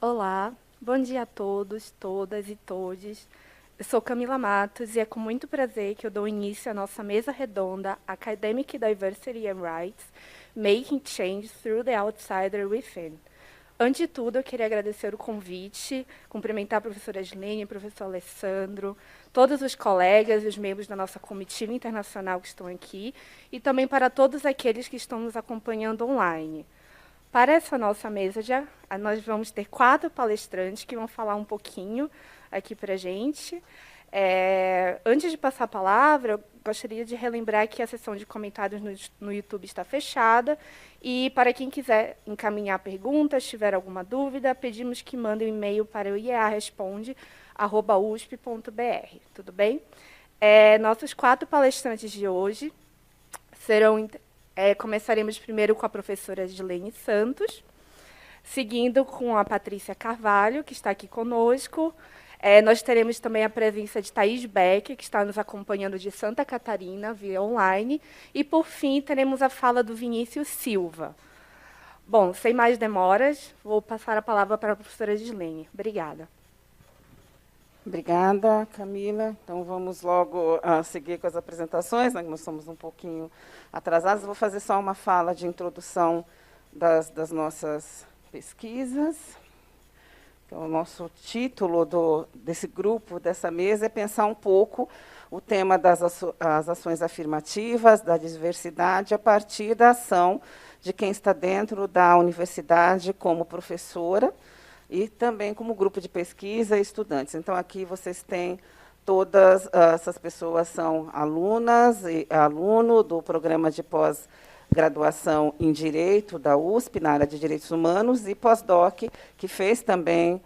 Olá, bom dia a todos, todas e todes. Eu sou Camila Matos e é com muito prazer que eu dou início à nossa mesa redonda Academic Diversity and Rights, Making Change Through the Outsider Within. Antes de tudo, eu queria agradecer o convite, cumprimentar a professora Gilene, o professor Alessandro, todos os colegas e os membros da nossa comitiva internacional que estão aqui, e também para todos aqueles que estão nos acompanhando online. Para essa nossa mesa, nós vamos ter 4 palestrantes que vão falar um pouquinho aqui para a gente. Antes de passar a palavra, eu gostaria de relembrar que a sessão de comentários no YouTube está fechada. E para quem quiser encaminhar perguntas, tiver alguma dúvida, pedimos que mandem um e-mail para o iearesponde@usp.br. Tudo bem? Nossos 4 palestrantes de hoje serão começaremos primeiro com a professora Gilene Santos, seguindo com a Patrícia Carvalho, que está aqui conosco. Nós teremos também a presença de Thaís Beck, que está nos acompanhando de Santa Catarina, via online. E, por fim, teremos a fala do Vinícius Silva. Bom, sem mais demoras, vou passar a palavra para a professora Gilene. Obrigada. Obrigada, Camila. Então, vamos logo seguir com as apresentações, né? Nós somos um pouquinho atrasados. Vou fazer só uma fala de introdução das nossas pesquisas. Então, o nosso título desse grupo, dessa mesa, é pensar um pouco o tema das ações afirmativas, da diversidade, a partir da ação de quem está dentro da universidade como professora, e também como grupo de pesquisa e estudantes. Então, aqui vocês têm todas essas pessoas são alunas e aluno do programa de pós-graduação em Direito da USP, na área de Direitos Humanos, e pós-doc, que fez também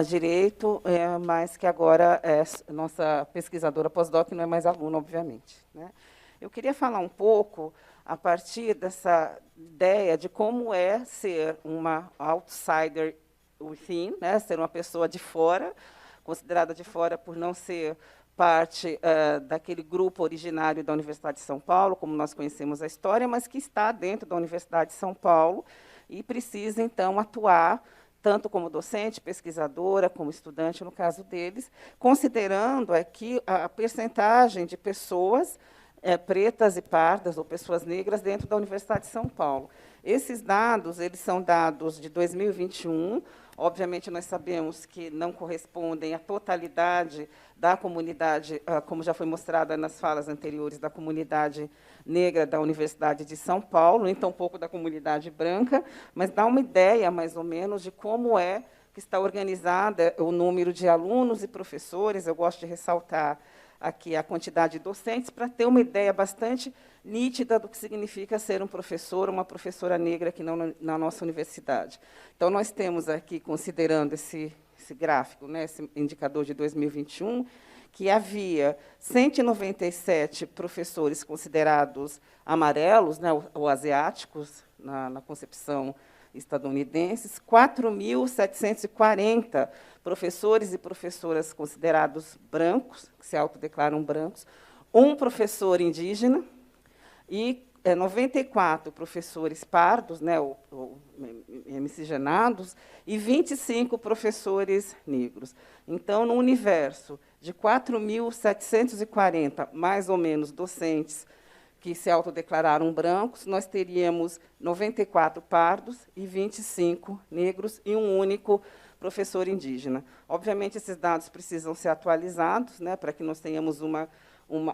Direito, mas que agora é nossa pesquisadora pós-doc, não é mais aluna, obviamente, né? Eu queria falar um pouco, a partir dessa ideia de como é ser uma outsider within, né, ser uma pessoa de fora, considerada de fora por não ser parte daquele grupo originário da Universidade de São Paulo, como nós conhecemos a história, mas que está dentro da Universidade de São Paulo e precisa, então, atuar tanto como docente, pesquisadora, como estudante, no caso deles, considerando aqui a percentagem de pessoas pretas e pardas, ou pessoas negras, dentro da Universidade de São Paulo. Esses dados, eles são dados de 2021. Obviamente, nós sabemos que não correspondem à totalidade da comunidade, como já foi mostrada nas falas anteriores, da comunidade negra da Universidade de São Paulo, nem tampouco da comunidade branca, mas dá uma ideia, mais ou menos, de como é que está organizada o número de alunos e professores. Eu gosto de ressaltar aqui a quantidade de docentes, para ter uma ideia bastante nítida do que significa ser um professor ou uma professora negra aqui na nossa universidade. Então, nós temos aqui, considerando esse gráfico, né, esse indicador de 2021, que havia 197 professores considerados amarelos, né, ou asiáticos, na concepção estadunidenses, 4.740 professores e professoras considerados brancos, que se autodeclaram brancos, um professor indígena e 94 professores pardos, né, ou miscigenados, e 25 professores negros. Então, no universo de 4.740, mais ou menos, docentes que se autodeclararam brancos, nós teríamos 94 pardos e 25 negros e um único professor indígena. Obviamente, esses dados precisam ser atualizados, né, para que nós tenhamos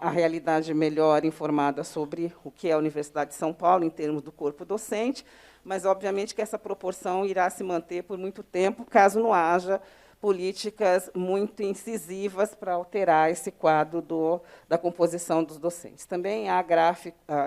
a realidade melhor informada sobre o que é a Universidade de São Paulo, em termos do corpo docente, mas, obviamente, que essa proporção irá se manter por muito tempo, caso não haja políticas muito incisivas para alterar esse quadro da composição dos docentes. Também há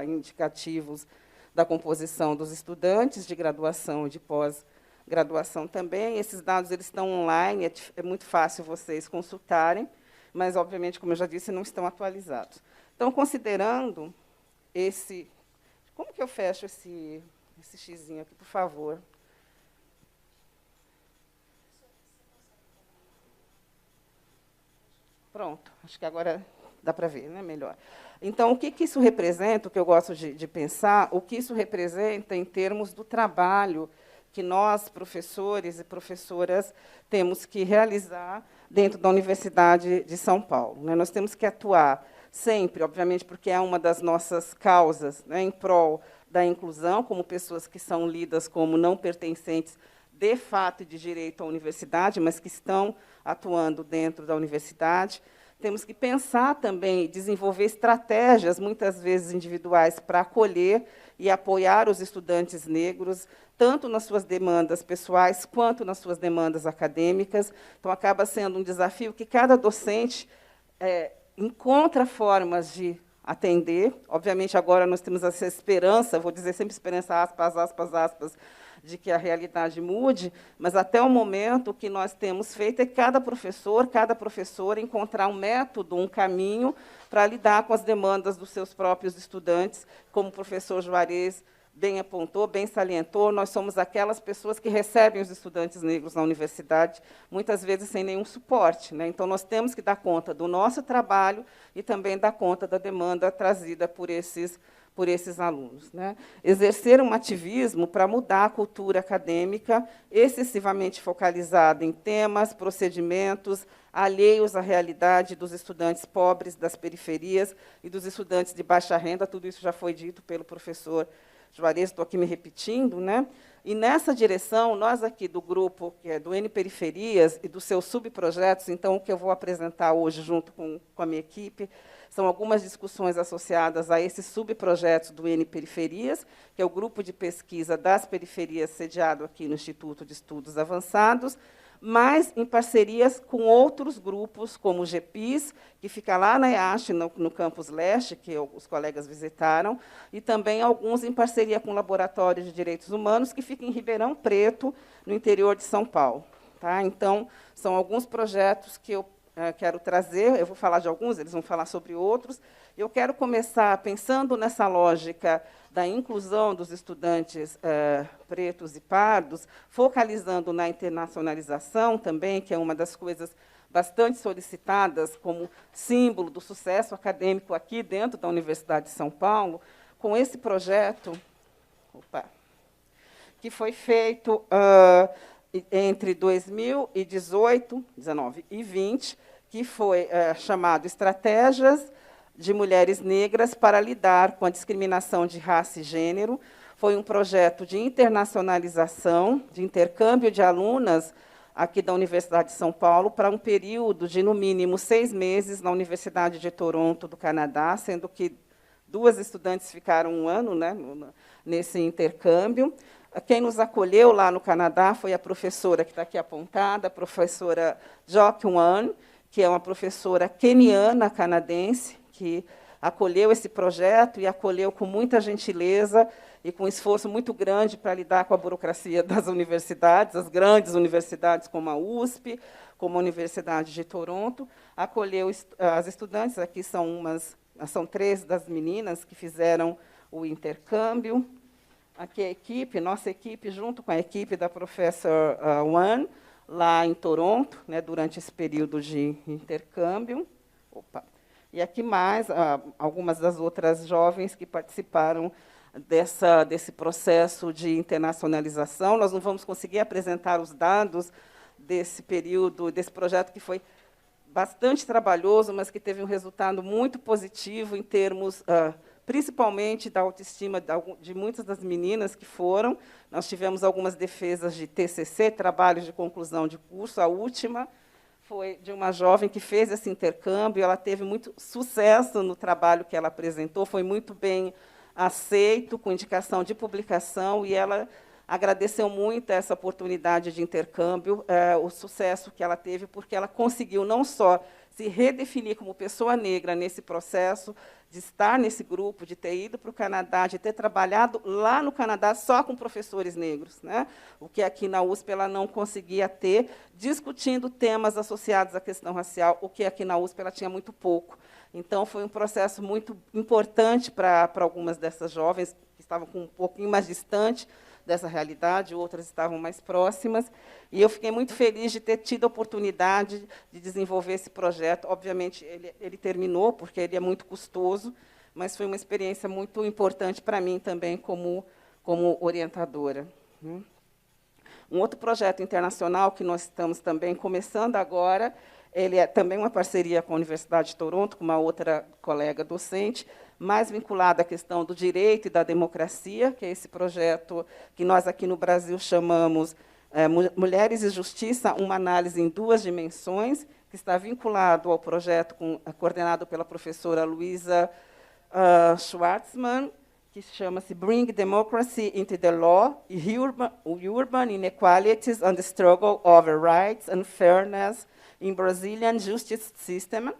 indicativos da composição dos estudantes de graduação e de pós-graduação também. Esses dados eles estão online, é muito fácil vocês consultarem, mas, obviamente, como eu já disse, não estão atualizados. Então, considerando esse... Como que eu fecho esse xizinho aqui, por favor? Pronto, acho que agora dá para ver, né, melhor. Então, o que isso representa, o que eu gosto de pensar, o que isso representa em termos do trabalho que nós, professores e professoras, temos que realizar dentro da Universidade de São Paulo. Né? Nós temos que atuar sempre, obviamente, porque é uma das nossas causas, né, em prol da inclusão, como pessoas que são lidas como não pertencentes de fato e de direito à universidade, mas que estão atuando dentro da universidade. Temos que pensar também, desenvolver estratégias, muitas vezes individuais, para acolher e apoiar os estudantes negros, tanto nas suas demandas pessoais, quanto nas suas demandas acadêmicas. Então, acaba sendo um desafio que cada docente encontra formas de atender. Obviamente, agora nós temos essa esperança, vou dizer sempre esperança, aspas, aspas, aspas, de que a realidade mude, mas, até o momento, o que nós temos feito é cada professor, cada professora encontrar um método, um caminho para lidar com as demandas dos seus próprios estudantes, como o professor Juarez bem apontou, bem salientou, nós somos aquelas pessoas que recebem os estudantes negros na universidade, muitas vezes sem nenhum suporte. Né? Então, nós temos que dar conta do nosso trabalho e também dar conta da demanda trazida por esses alunos. Né? Exercer um ativismo para mudar a cultura acadêmica excessivamente focalizada em temas, procedimentos, alheios à realidade dos estudantes pobres das periferias e dos estudantes de baixa renda. Tudo isso já foi dito pelo professor Juarez, estou aqui me repetindo, né? E, nessa direção, nós aqui do grupo, que é do N Periferias, e dos seus subprojetos, então, o que eu vou apresentar hoje, junto com a minha equipe, são algumas discussões associadas a esses subprojetos do N Periferias, que é o grupo de pesquisa das periferias sediado aqui no Instituto de Estudos Avançados, mas em parcerias com outros grupos, como o GEPIS, que fica lá na EASH, no Campus Leste, que os colegas visitaram, e também alguns em parceria com o Laboratório de Direitos Humanos, que fica em Ribeirão Preto, no interior de São Paulo. Tá? Então, são alguns projetos que eu quero trazer, eu vou falar de alguns, eles vão falar sobre outros. Eu quero começar pensando nessa lógica da inclusão dos estudantes pretos e pardos, focalizando na internacionalização também, que é uma das coisas bastante solicitadas como símbolo do sucesso acadêmico aqui dentro da Universidade de São Paulo, com esse projeto, que foi feito entre 2018, 19 e 20, que foi chamado Estratégias de Mulheres Negras para lidar com a discriminação de raça e gênero. Foi um projeto de internacionalização, de intercâmbio de alunas aqui da Universidade de São Paulo para um período de, no mínimo, 6 meses na Universidade de Toronto, do Canadá, sendo que 2 estudantes ficaram 1 ano, né, nesse intercâmbio. Quem nos acolheu lá no Canadá foi a professora que está aqui apontada, a professora Jock Wan, que é uma professora queniana canadense, que acolheu esse projeto e acolheu com muita gentileza e com um esforço muito grande para lidar com a burocracia das universidades, as grandes universidades como a USP, como a Universidade de Toronto, acolheu as estudantes, aqui são 3 das meninas que fizeram o intercâmbio. Aqui a equipe, nossa equipe, junto com a equipe da professora Wan, lá em Toronto, né, durante esse período de intercâmbio. E aqui mais algumas das outras jovens que participaram desse processo de internacionalização. Nós não vamos conseguir apresentar os dados desse período, desse projeto que foi bastante trabalhoso, mas que teve um resultado muito positivo em termos, principalmente, da autoestima de muitas das meninas que foram. Nós tivemos algumas defesas de TCC, trabalhos de conclusão de curso. A última foi de uma jovem que fez esse intercâmbio. Ela teve muito sucesso no trabalho que ela apresentou, foi muito bem aceito, com indicação de publicação, e ela agradeceu muito essa oportunidade de intercâmbio, o sucesso que ela teve, porque ela conseguiu não só se redefinir como pessoa negra nesse processo, de estar nesse grupo, de ter ido para o Canadá, de ter trabalhado lá no Canadá só com professores negros, né? O que aqui na USP ela não conseguia ter, discutindo temas associados à questão racial, o que aqui na USP ela tinha muito pouco. Então, foi um processo muito importante para algumas dessas jovens, que estavam um pouquinho mais distante dessa realidade, outras estavam mais próximas, e eu fiquei muito feliz de ter tido a oportunidade de desenvolver esse projeto. Obviamente, ele terminou, porque ele é muito custoso, mas foi uma experiência muito importante para mim também, como orientadora. Um outro projeto internacional que nós estamos também começando agora, ele é também uma parceria com a Universidade de Toronto, com uma outra colega docente, mais vinculada à questão do direito e da democracia, que é esse projeto que nós aqui no Brasil chamamos Mulheres e Justiça, uma análise em duas dimensões, que está vinculado ao projeto coordenado pela professora Luísa Schwartzman, que chama-se Bring Democracy into the Law, Urban Inequalities and the Struggle over Rights and Fairness in Brazilian Justice System,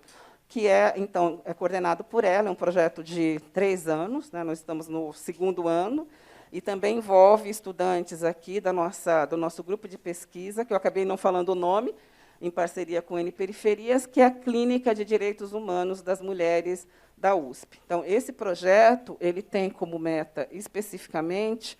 que então, é coordenado por ela, é um projeto de 3 anos, né, nós estamos no 2º ano, e também envolve estudantes aqui do nosso grupo de pesquisa, que eu acabei não falando o nome, em parceria com a N Periferias, que é a Clínica de Direitos Humanos das Mulheres da USP. Então, esse projeto ele tem como meta, especificamente,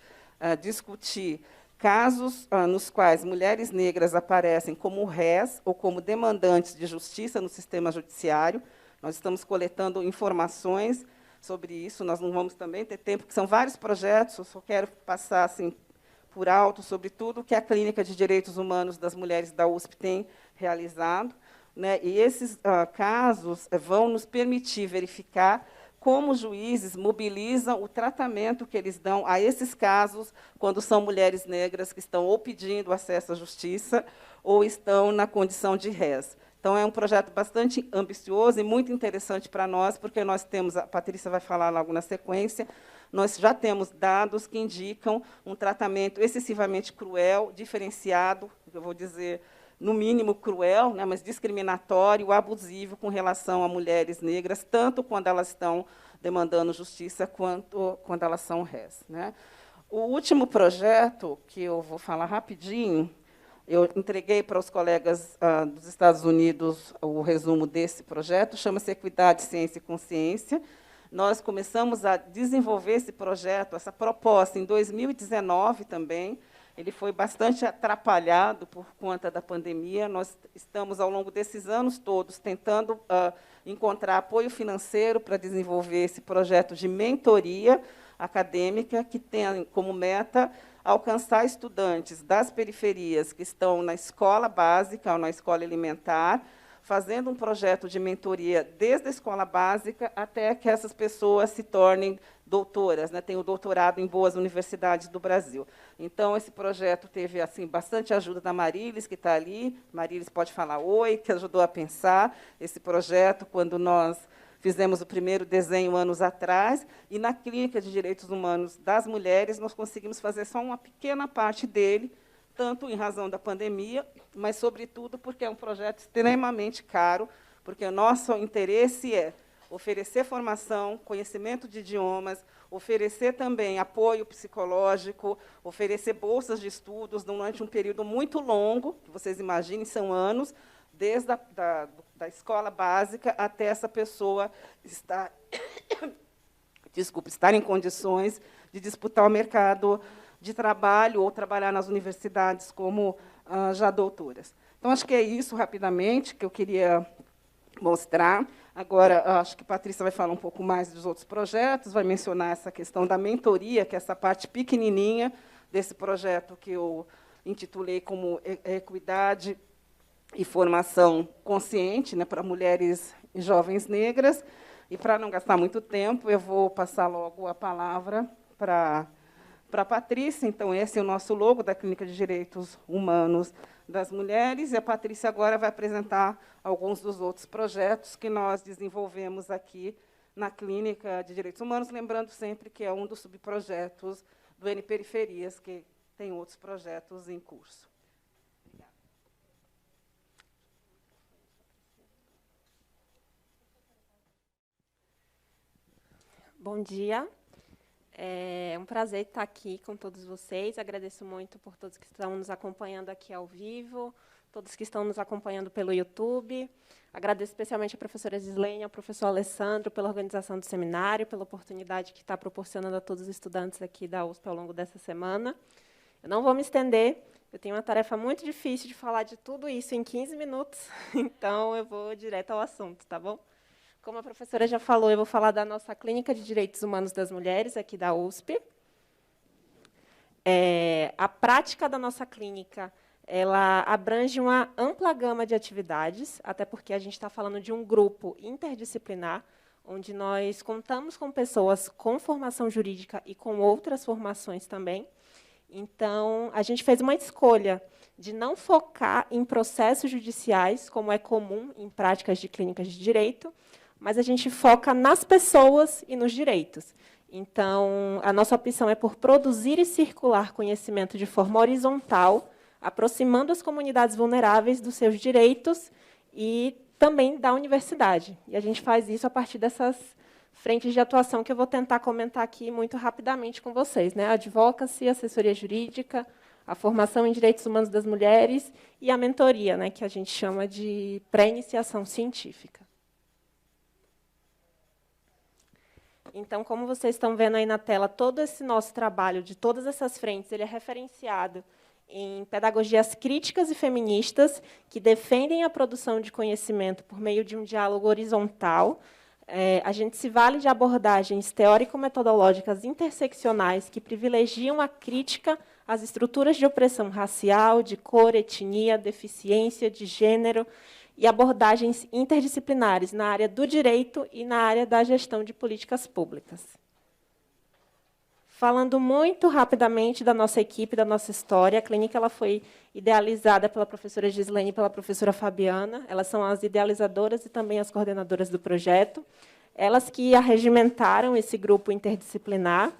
discutir casos nos quais mulheres negras aparecem como réis ou como demandantes de justiça no sistema judiciário. Nós estamos coletando informações sobre isso, nós não vamos também ter tempo, porque são vários projetos, eu só quero passar assim, por alto sobre tudo que a Clínica de Direitos Humanos das Mulheres da USP tem realizado, né? E esses casos vão nos permitir verificar como os juízes mobilizam o tratamento que eles dão a esses casos quando são mulheres negras que estão ou pedindo acesso à justiça ou estão na condição de réis. Então, é um projeto bastante ambicioso e muito interessante para nós, porque nós temos, a Patrícia vai falar logo na sequência, nós já temos dados que indicam um tratamento excessivamente cruel, diferenciado, eu vou dizer, no mínimo cruel, né, mas discriminatório, abusivo com relação a mulheres negras, tanto quando elas estão demandando justiça, quanto quando elas são réis, né. O último projeto, que eu vou falar rapidinho, eu entreguei para os colegas dos Estados Unidos o resumo desse projeto, chama-se Equidade, Ciência e Consciência. Nós começamos a desenvolver esse projeto, essa proposta, em 2019 também. Ele foi bastante atrapalhado por conta da pandemia. Nós estamos, ao longo desses anos todos, tentando encontrar apoio financeiro para desenvolver esse projeto de mentoria acadêmica, que tem como meta alcançar estudantes das periferias que estão na escola básica ou na escola elementar, fazendo um projeto de mentoria desde a escola básica até que essas pessoas se tornem doutoras, né, tenham doutorado em boas universidades do Brasil. Então, esse projeto teve assim, bastante ajuda da Marilis, que está ali. Marilis pode falar oi, que ajudou a pensar esse projeto quando nós fizemos o primeiro desenho anos atrás, e na Clínica de Direitos Humanos das Mulheres nós conseguimos fazer só uma pequena parte dele, tanto em razão da pandemia, mas, sobretudo, porque é um projeto extremamente caro, porque o nosso interesse é oferecer formação, conhecimento de idiomas, oferecer também apoio psicológico, oferecer bolsas de estudos durante um período muito longo, que vocês imaginem, são anos, desde da escola básica até essa pessoa estar, estar em condições de disputar o mercado de trabalho ou trabalhar nas universidades como já doutoras. Então, acho que é isso, rapidamente, que eu queria mostrar. Agora, acho que a Patrícia vai falar um pouco mais dos outros projetos, vai mencionar essa questão da mentoria, que é essa parte pequenininha desse projeto que eu intitulei como Equidade e Formação Consciente, né, para mulheres e jovens negras. E, para não gastar muito tempo, eu vou passar logo a palavra para a Patrícia. Então, esse é o nosso logo da Clínica de Direitos Humanos das Mulheres, e a Patrícia agora vai apresentar alguns dos outros projetos que nós desenvolvemos aqui na Clínica de Direitos Humanos, lembrando sempre que é um dos subprojetos do N Periferias, que tem outros projetos em curso. Obrigada. Bom dia. É um prazer estar aqui com todos vocês. Agradeço muito por todos que estão nos acompanhando aqui ao vivo, todos que estão nos acompanhando pelo YouTube. Agradeço especialmente a professora Gislene, ao professor Alessandro, pela organização do seminário, pela oportunidade que está proporcionando a todos os estudantes aqui da USP ao longo dessa semana. Eu não vou me estender, eu tenho uma tarefa muito difícil de falar de tudo isso em 15 minutos, então eu vou direto ao assunto, tá bom? Como a professora já falou, eu vou falar da nossa Clínica de Direitos Humanos das Mulheres, aqui da USP. A prática da nossa clínica, ela abrange uma ampla gama de atividades, até porque a gente está falando de um grupo interdisciplinar, onde nós contamos com pessoas com formação jurídica e com outras formações também. Então, a gente fez uma escolha de não focar em processos judiciais, como é comum em práticas de clínicas de direito, mas a gente foca nas pessoas e nos direitos. Então, a nossa opção é por produzir e circular conhecimento de forma horizontal, aproximando as comunidades vulneráveis dos seus direitos e também da universidade. E a gente faz isso a partir dessas frentes de atuação que eu vou tentar comentar aqui muito rapidamente com vocês, né? A advocacy, a assessoria jurídica, a formação em direitos humanos das mulheres e a mentoria, né, que a gente chama de pré-iniciação científica. Então, como vocês estão vendo aí na tela, todo esse nosso trabalho de todas essas frentes, ele é referenciado em pedagogias críticas e feministas que defendem a produção de conhecimento por meio de um diálogo horizontal. A gente se vale de abordagens teórico-metodológicas interseccionais que privilegiam a crítica às estruturas de opressão racial, de cor, etnia, deficiência, de gênero, e abordagens interdisciplinares na área do direito e na área da gestão de políticas públicas. Falando muito rapidamente da nossa equipe, da nossa história, a clínica ela foi idealizada pela professora Gislene e pela professora Fabiana. Elas são as idealizadoras e também as coordenadoras do projeto. Elas que arregimentaram esse grupo interdisciplinar,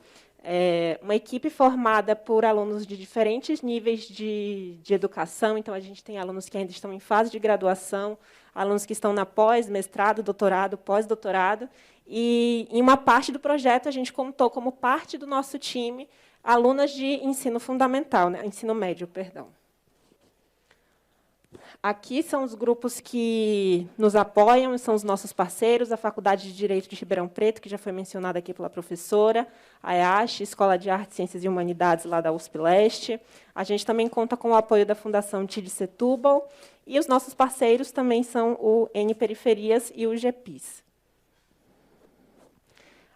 uma equipe formada por alunos de diferentes níveis de educação. Então, a gente tem alunos que ainda estão em fase de graduação, alunos que estão na pós, mestrado, doutorado, pós-doutorado. E, em uma parte do projeto, a gente contou como parte do nosso time alunas de ensino fundamental, né? Ensino médio, perdão. Aqui são os grupos que nos apoiam, são os nossos parceiros, a Faculdade de Direito de Ribeirão Preto, que já foi mencionada aqui pela professora, a EASH, Escola de Artes, Ciências e Humanidades, lá da USP Leste. A gente também conta com o apoio da Fundação TID Setúbal, e os nossos parceiros também são o N Periferias e o GPIS.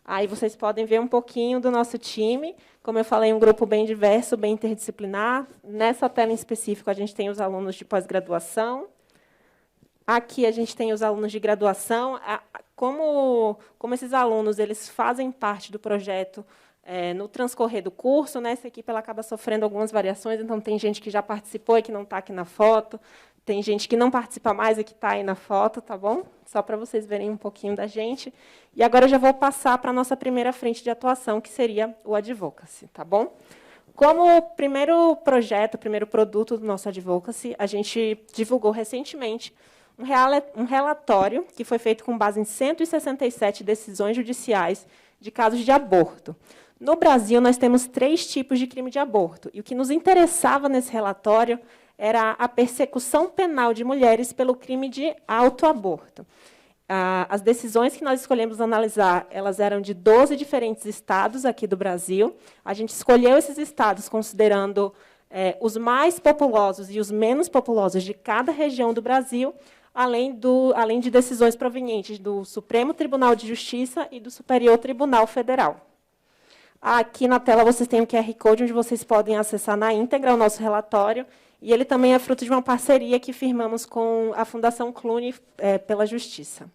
Aí vocês podem ver um pouquinho do nosso time. Como eu falei, um grupo bem diverso, bem interdisciplinar. Nessa tela em específico, a gente tem os alunos de pós-graduação. Aqui a gente tem os alunos de graduação. Como esses alunos eles fazem parte do projeto no transcorrer do curso, né, essa equipe ela acaba sofrendo algumas variações, então tem gente que já participou e que não está aqui na foto. Tem gente que não participa mais e que está aí na foto, tá bom? Só para vocês verem um pouquinho da gente. E agora eu já vou passar para a nossa primeira frente de atuação, que seria o Advocacy, tá bom? Como primeiro projeto, primeiro produto do nosso Advocacy, a gente divulgou recentemente um relatório que foi feito com base em 167 decisões judiciais de casos de aborto. No Brasil, nós temos 3 tipos de crime de aborto. E o que nos interessava nesse relatório era a persecução penal de mulheres pelo crime de autoaborto. As decisões que nós escolhemos analisar, elas eram de 12 diferentes estados aqui do Brasil. A gente escolheu esses estados considerando os mais populosos e os menos populosos de cada região do Brasil, além de decisões provenientes do Supremo Tribunal de Justiça e do Superior Tribunal Federal. Aqui na tela vocês têm o QR Code, onde vocês podem acessar na íntegra o nosso relatório. E ele também é fruto de uma parceria que firmamos com a Fundação Cluny pela Justiça.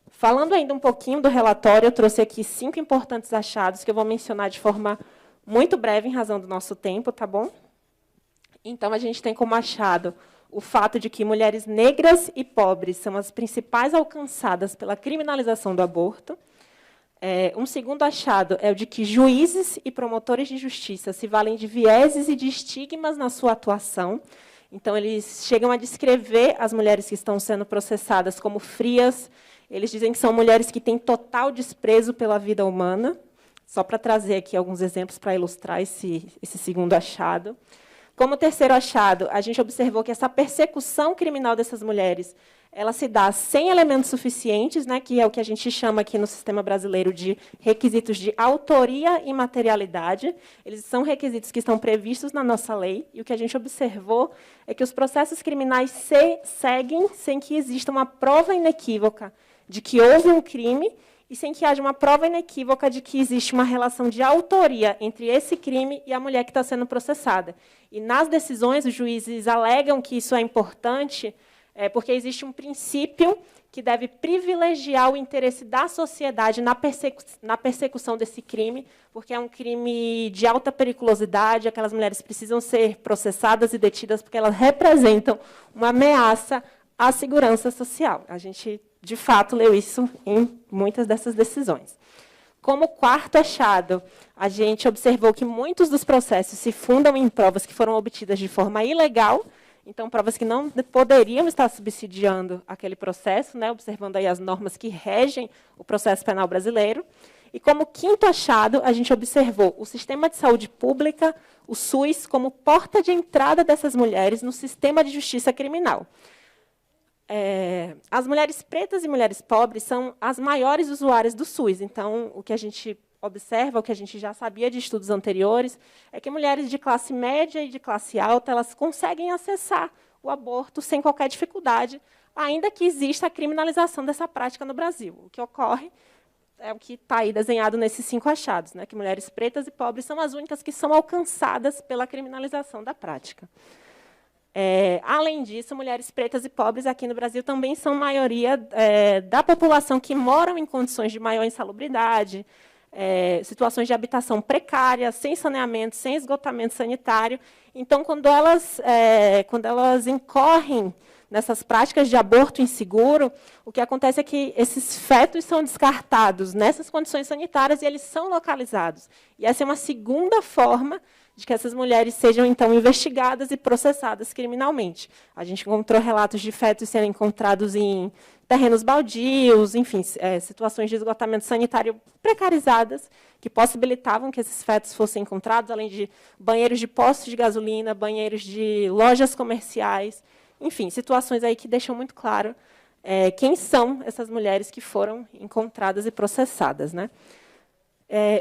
Falando ainda um pouquinho do relatório, eu trouxe aqui 5 importantes achados que eu vou mencionar de forma muito breve, em razão do nosso tempo, tá bom? Então, a gente tem como achado o fato de que mulheres negras e pobres são as principais alcançadas pela criminalização do aborto. Um segundo achado é o de que juízes e promotores de justiça se valem de vieses e de estigmas na sua atuação. Então, eles chegam a descrever as mulheres que estão sendo processadas como frias. Eles dizem que são mulheres que têm total desprezo pela vida humana. Só para trazer aqui alguns exemplos para ilustrar esse segundo achado. Como terceiro achado, a gente observou que essa persecução criminal dessas mulheres ela se dá sem elementos suficientes, né, que é o que a gente chama aqui no sistema brasileiro de requisitos de autoria e materialidade. Eles são requisitos que estão previstos na nossa lei, e o que a gente observou é que os processos criminais seguem sem que exista uma prova inequívoca de que houve um crime e e sem que haja uma prova inequívoca de que existe uma relação de autoria entre esse crime e a mulher que está sendo processada. E, nas decisões, os juízes alegam que isso é importante porque existe um princípio que deve privilegiar o interesse da sociedade na persecução desse crime, porque é um crime de alta periculosidade, aquelas mulheres precisam ser processadas e detidas porque elas representam uma ameaça à segurança social. A gente, de fato, leu isso em muitas dessas decisões. Como quarto achado, a gente observou que muitos dos processos se fundam em provas que foram obtidas de forma ilegal, então, provas que não poderiam estar subsidiando aquele processo, né, observando aí as normas que regem o processo penal brasileiro. E, como quinto achado, a gente observou o sistema de saúde pública, o SUS, como porta de entrada dessas mulheres no sistema de justiça criminal. As mulheres pretas e mulheres pobres são as maiores usuárias do SUS. Então, o que a gente observa, o que a gente já sabia de estudos anteriores, é que mulheres de classe média e de classe alta elas conseguem acessar o aborto sem qualquer dificuldade, ainda que exista a criminalização dessa prática no Brasil. O que ocorre é o que está aí desenhado nesses 5 achados, né, que mulheres pretas e pobres são as únicas que são alcançadas pela criminalização da prática. Além disso, mulheres pretas e pobres aqui no Brasil também são maioria da população que moram em condições de maior insalubridade, situações de habitação precária, sem saneamento, sem esgotamento sanitário. Então, quando elas incorrem nessas práticas de aborto inseguro, o que acontece é que esses fetos são descartados nessas condições sanitárias e eles são localizados. E essa é uma segunda forma de que essas mulheres sejam, então, investigadas e processadas criminalmente. A gente encontrou relatos de fetos sendo encontrados em terrenos baldios, enfim, situações de esgotamento sanitário precarizadas, que possibilitavam que esses fetos fossem encontrados, além de banheiros de postos de gasolina, banheiros de lojas comerciais, enfim, situações aí que deixam muito claro quem são essas mulheres que foram encontradas e processadas, né?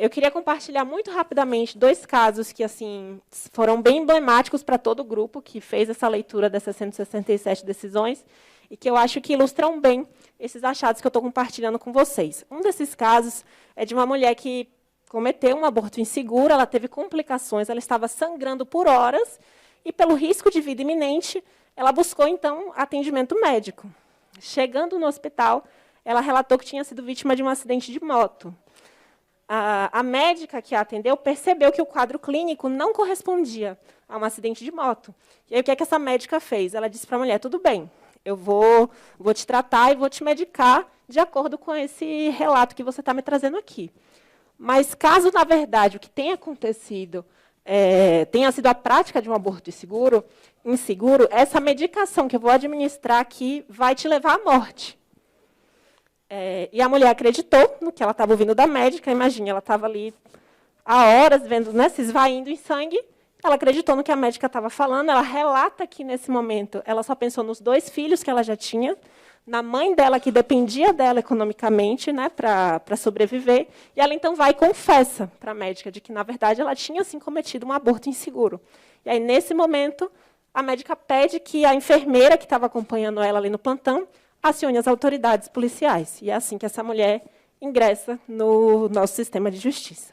Eu queria compartilhar muito rapidamente 2 casos que assim foram bem emblemáticos para todo o grupo que fez essa leitura dessas 167 decisões e que eu acho que ilustram bem esses achados que eu estou compartilhando com vocês. Um desses casos é de uma mulher que cometeu um aborto inseguro, ela teve complicações, ela estava sangrando por horas e, pelo risco de vida iminente, ela buscou, então, atendimento médico. Chegando no hospital, ela relatou que tinha sido vítima de um acidente de moto. A médica que a atendeu percebeu que o quadro clínico não correspondia a um acidente de moto. E aí, o que é que essa médica fez? Ela disse para a mulher, tudo bem, eu vou te tratar e vou te medicar de acordo com esse relato que você está me trazendo aqui. Mas, caso, na verdade, o que tenha acontecido tenha sido a prática de um aborto inseguro, essa medicação que eu vou administrar aqui vai te levar à morte. E a mulher acreditou no que ela estava ouvindo da médica. Imagine, ela estava ali há horas vendo, né, se esvaindo em sangue. Ela acreditou no que a médica estava falando. Ela relata que, nesse momento, ela só pensou nos 2 filhos que ela já tinha, na mãe dela, que dependia dela economicamente, né, para sobreviver. E ela, então, vai e confessa para a médica de que, na verdade, ela tinha assim, cometido um aborto inseguro. E aí, nesse momento, a médica pede que a enfermeira que estava acompanhando ela ali no plantão acione as autoridades policiais. E é assim que essa mulher ingressa no nosso sistema de justiça.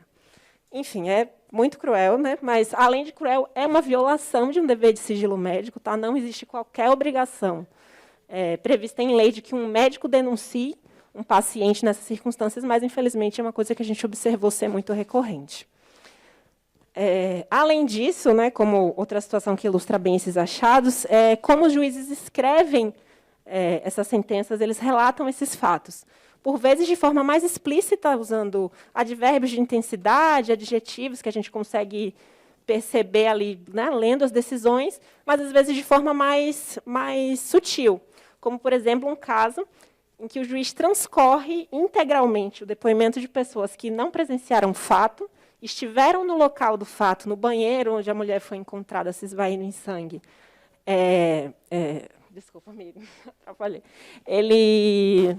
Enfim, é muito cruel, né? Mas, além de cruel, é uma violação de um dever de sigilo médico. Tá? Não existe qualquer obrigação prevista em lei de que um médico denuncie um paciente nessas circunstâncias, mas, infelizmente, é uma coisa que a gente observou ser muito recorrente. Além disso, né, como outra situação que ilustra bem esses achados, como os juízes escrevem essas sentenças, eles relatam esses fatos, por vezes de forma mais explícita, usando advérbios de intensidade, adjetivos que a gente consegue perceber ali, né, lendo as decisões, mas às vezes de forma mais sutil, como, por exemplo, um caso em que o juiz transcorre integralmente o depoimento de pessoas que não presenciaram o fato, estiveram no local do fato, no banheiro onde a mulher foi encontrada se esvaindo em sangue. Desculpa, amigo, atrapalhei. Ele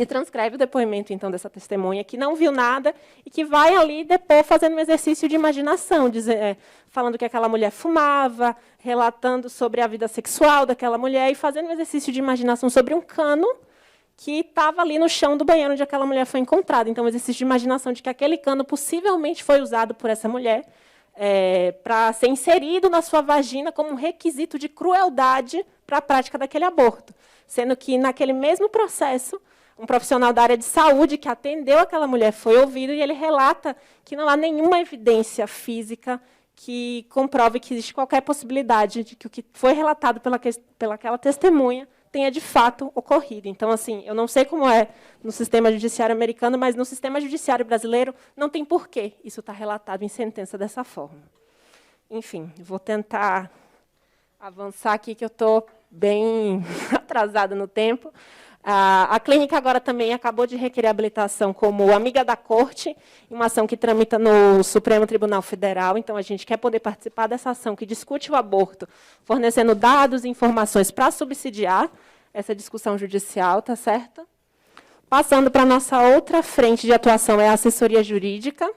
transcreve o depoimento, então, dessa testemunha que não viu nada e que vai ali depor fazendo um exercício de imaginação, falando que aquela mulher fumava, relatando sobre a vida sexual daquela mulher e fazendo um exercício de imaginação sobre um cano que estava ali no chão do banheiro onde aquela mulher foi encontrada. Então, existe imaginação de que aquele cano possivelmente foi usado por essa mulher para ser inserido na sua vagina como um requisito de crueldade para a prática daquele aborto. Sendo que, naquele mesmo processo, um profissional da área de saúde que atendeu aquela mulher foi ouvido e ele relata que não há nenhuma evidência física que comprove que existe qualquer possibilidade de que o que foi relatado pelaquela testemunha tenha, de fato, ocorrido. Então, assim, eu não sei como é no sistema judiciário americano, mas no sistema judiciário brasileiro não tem porquê isso estar relatado em sentença dessa forma. Enfim, vou tentar avançar aqui, que eu estou bem atrasada no tempo. A clínica agora também acabou de requerer habilitação como amiga da corte, em uma ação que tramita no Supremo Tribunal Federal. Então, a gente quer poder participar dessa ação que discute o aborto, fornecendo dados e informações para subsidiar essa discussão judicial, tá certo? Passando para a nossa outra frente de atuação, é a assessoria jurídica.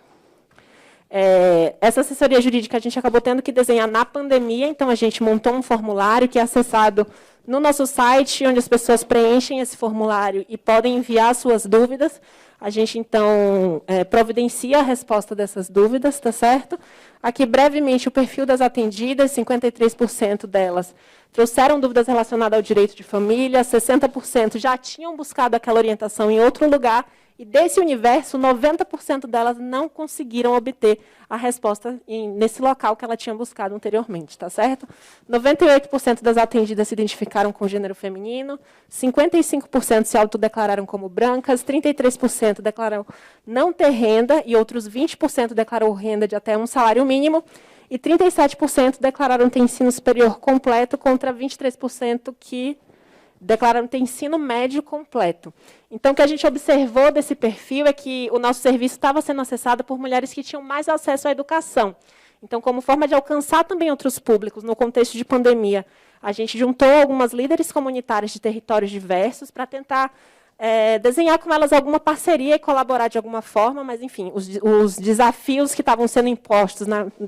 Essa assessoria jurídica a gente acabou tendo que desenhar na pandemia, então a gente montou um formulário que é acessado no nosso site, onde as pessoas preenchem esse formulário e podem enviar suas dúvidas. A gente, então, providencia a resposta dessas dúvidas, tá certo? Aqui, brevemente, o perfil das atendidas, 53% delas trouxeram dúvidas relacionadas ao direito de família, 60% já tinham buscado aquela orientação em outro lugar, e desse universo, 90% delas não conseguiram obter a resposta nesse local que ela tinha buscado anteriormente, tá certo? 98% das atendidas se identificaram com gênero feminino, 55% se autodeclararam como brancas, 33% declararam não ter renda e outros 20% declarou renda de até um salário mínimo, e 37% declararam ter ensino superior completo contra 23% que declararam ter ensino médio completo. Então, o que a gente observou desse perfil é que o nosso serviço estava sendo acessado por mulheres que tinham mais acesso à educação. Então, como forma de alcançar também outros públicos, no contexto de pandemia, a gente juntou algumas líderes comunitárias de territórios diversos para tentar desenhar com elas alguma parceria e colaborar de alguma forma, mas, enfim, os desafios que estavam sendo impostos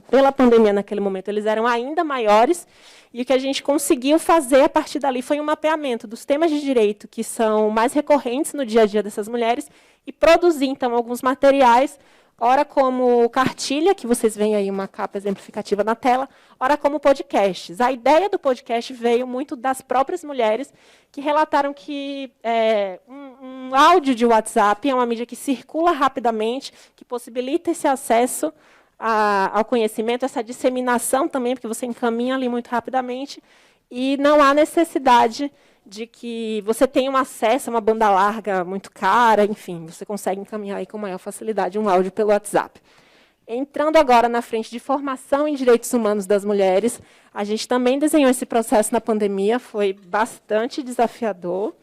pela pandemia naquele momento, eles eram ainda maiores, e o que a gente conseguiu fazer a partir dali foi um mapeamento dos temas de direito que são mais recorrentes no dia a dia dessas mulheres e produzir, então, alguns materiais, ora como cartilha, que vocês veem aí uma capa exemplificativa na tela, ora como podcasts. A ideia do podcast veio muito das próprias mulheres que relataram que um áudio de WhatsApp é uma mídia que circula rapidamente, que possibilita esse acesso ao conhecimento, essa disseminação também, porque você encaminha ali muito rapidamente, e não há necessidade de que você tenha um acesso a uma banda larga muito cara, enfim, você consegue encaminhar aí com maior facilidade um áudio pelo WhatsApp. Entrando agora na frente de formação em direitos humanos das mulheres, a gente também desenhou esse processo na pandemia, foi bastante desafiador.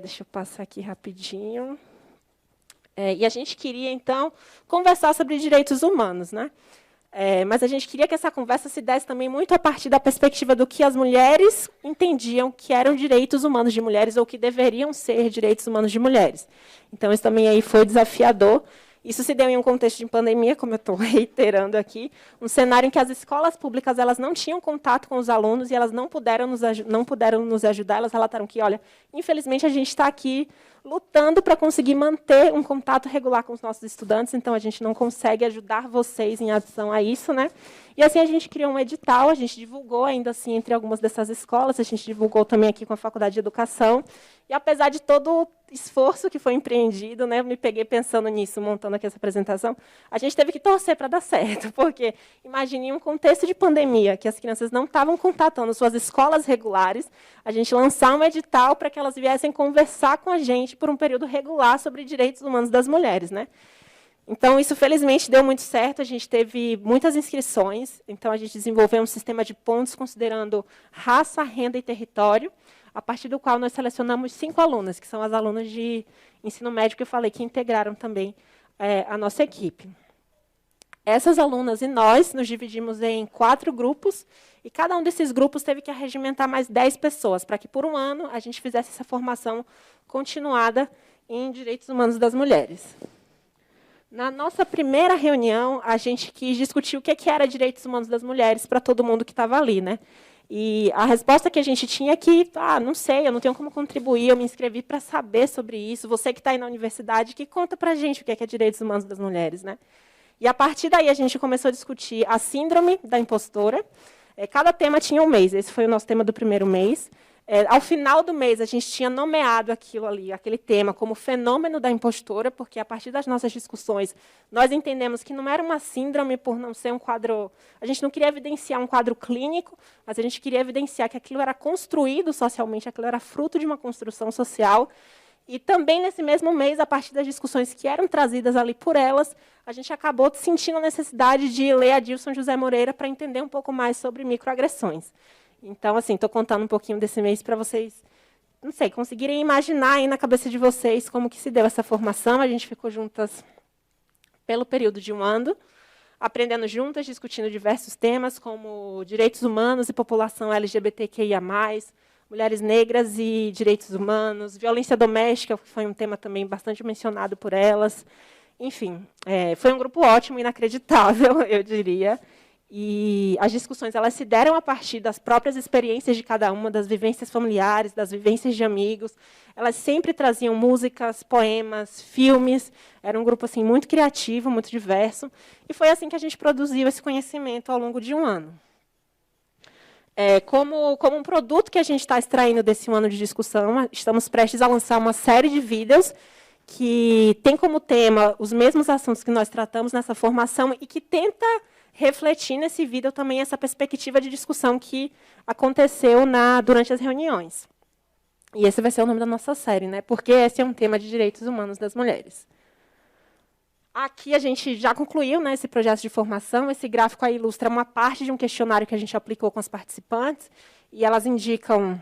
Deixa eu passar aqui rapidinho. E a gente queria, então, conversar sobre direitos humanos, né? Mas a gente queria que essa conversa se desse também muito a partir da perspectiva do que as mulheres entendiam que eram direitos humanos de mulheres ou que deveriam ser direitos humanos de mulheres. Então, isso também aí foi desafiador. Isso se deu em um contexto de pandemia, como eu estou reiterando aqui, um cenário em que as escolas públicas elas não tinham contato com os alunos e elas não puderam nos ajudar. Elas relataram que, olha, infelizmente, a gente está aqui lutando para conseguir manter um contato regular com os nossos estudantes, então a gente não consegue ajudar vocês em adição a isso, né? E assim a gente criou um edital, a gente divulgou ainda assim entre algumas dessas escolas, a gente divulgou também aqui com a Faculdade de Educação, e apesar de todo o esforço que foi empreendido, né, eu me peguei pensando nisso, montando aqui essa apresentação, a gente teve que torcer para dar certo, porque imagine um contexto de pandemia, que as crianças não estavam contatando suas escolas regulares, a gente lançar um edital para que elas viessem conversar com a gente por um período regular sobre direitos humanos das mulheres, né? Então, isso, felizmente, deu muito certo. A gente teve muitas inscrições. Então, a gente desenvolveu um sistema de pontos considerando raça, renda e território, a partir do qual nós selecionamos 5 alunas, que são as alunas de ensino médio que eu falei, que integraram também a nossa equipe. Essas alunas e nós nos dividimos em 4 grupos, e cada um desses grupos teve que arregimentar mais 10 pessoas, para que, por um ano, a gente fizesse essa formação continuada em direitos humanos das mulheres. Na nossa primeira reunião, a gente quis discutir o que era direitos humanos das mulheres para todo mundo que estava ali, né? E a resposta que a gente tinha é que, não sei, eu não tenho como contribuir, eu me inscrevi para saber sobre isso. Você que está aí na universidade, que conta para a gente o que é direitos humanos das mulheres, né? E, a partir daí, a gente começou a discutir a síndrome da impostora. Cada tema tinha um mês. Esse foi o nosso tema do primeiro mês. Ao final do mês, a gente tinha nomeado aquilo ali, aquele tema, como fenômeno da impostora, porque, a partir das nossas discussões, nós entendemos que não era uma síndrome por não ser um quadro... A gente não queria evidenciar um quadro clínico, mas a gente queria evidenciar que aquilo era construído socialmente, aquilo era fruto de uma construção social. E também, nesse mesmo mês, a partir das discussões que eram trazidas ali por elas, a gente acabou sentindo a necessidade de ler a Dilson José Moreira para entender um pouco mais sobre microagressões. Então, assim, estou contando um pouquinho desse mês para vocês, não sei, conseguirem imaginar aí na cabeça de vocês como que se deu essa formação. A gente ficou juntas pelo período de um ano, aprendendo juntas, discutindo diversos temas, como direitos humanos e população LGBTQIA+, mulheres negras e direitos humanos, violência doméstica, que foi um tema também bastante mencionado por elas. Enfim, foi um grupo ótimo, inacreditável, eu diria. E as discussões elas se deram a partir das próprias experiências de cada uma, das vivências familiares, das vivências de amigos. Elas sempre traziam músicas, poemas, filmes. Era um grupo assim, muito criativo, muito diverso. E foi assim que a gente produziu esse conhecimento ao longo de um ano. Como um produto que a gente está extraindo desse ano de discussão, estamos prestes a lançar uma série de vídeos que tem como tema os mesmos assuntos que nós tratamos nessa formação e que tenta refletir nesse vídeo também essa perspectiva de discussão que aconteceu durante as reuniões. E esse vai ser o nome da nossa série, né? Porque esse é um tema de direitos humanos das mulheres. Aqui a gente já concluiu, né, esse projeto de formação. Esse gráfico aí ilustra uma parte de um questionário que a gente aplicou com as participantes, e elas indicam,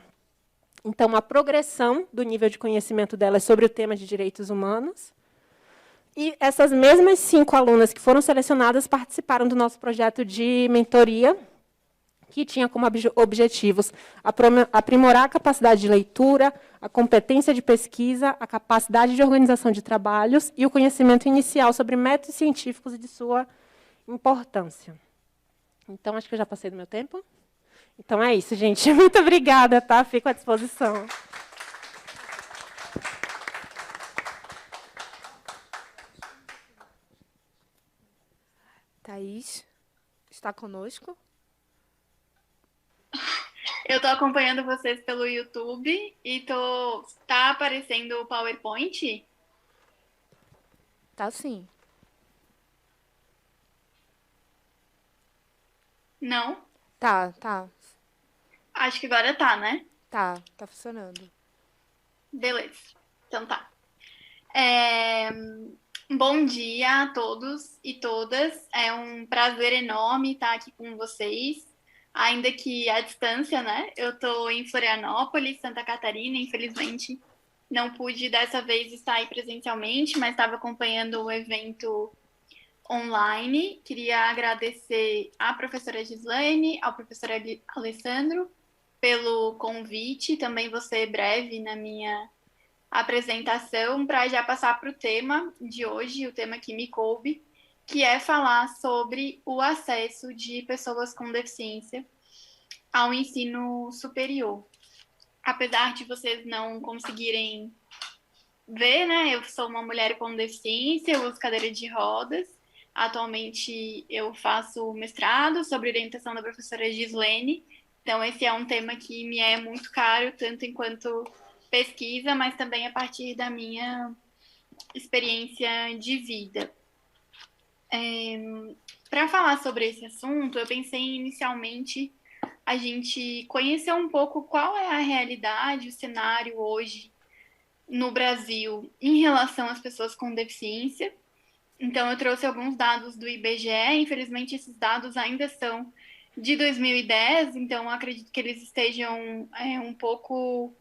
então, a progressão do nível de conhecimento delas sobre o tema de direitos humanos. E essas mesmas 5 alunas que foram selecionadas participaram do nosso projeto de mentoria, que tinha como objetivos aprimorar a capacidade de leitura, a competência de pesquisa, a capacidade de organização de trabalhos e o conhecimento inicial sobre métodos científicos e de sua importância. Então, acho que eu já passei do meu tempo. Então, é isso, gente. Muito obrigada, tá? Fico à disposição. Thaís, está conosco? Eu estou acompanhando vocês pelo YouTube e tá aparecendo o PowerPoint? Tá sim. Não? Tá. Acho que agora tá, né? Tá funcionando. Beleza. Então tá. Bom dia a todos e todas. É um prazer enorme estar aqui com vocês, ainda que à distância, né? Eu estou em Florianópolis, Santa Catarina. Infelizmente, não pude dessa vez estar aí presencialmente, mas estava acompanhando o evento online. Queria agradecer à professora Gislaine, ao professor Alessandro pelo convite. Também vou ser breve na minha apresentação para já passar para o tema de hoje, o tema que me coube, que é falar sobre o acesso de pessoas com deficiência ao ensino superior. Apesar de vocês não conseguirem ver, né, eu sou uma mulher com deficiência, eu uso cadeira de rodas. Atualmente eu faço mestrado sobre orientação da professora Gislaine, então esse é um tema que me é muito caro, tanto enquanto pesquisa, mas também a partir da minha experiência de vida. Para falar sobre esse assunto, eu pensei inicialmente a gente conhecer um pouco qual é a realidade, o cenário hoje no Brasil em relação às pessoas com deficiência. Então, eu trouxe alguns dados do IBGE. Infelizmente, esses dados ainda são de 2010, então acredito que eles estejam um pouco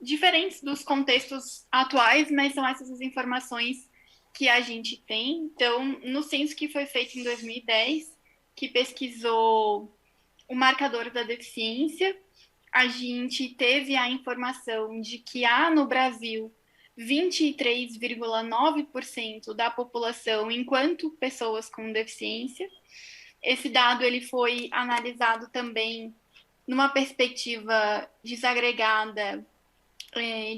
diferentes dos contextos atuais, mas são essas as informações que a gente tem. Então, no censo que foi feito em 2010, que pesquisou o marcador da deficiência, a gente teve a informação de que há no Brasil 23,9% da população enquanto pessoas com deficiência. Esse dado ele foi analisado também numa perspectiva desagregada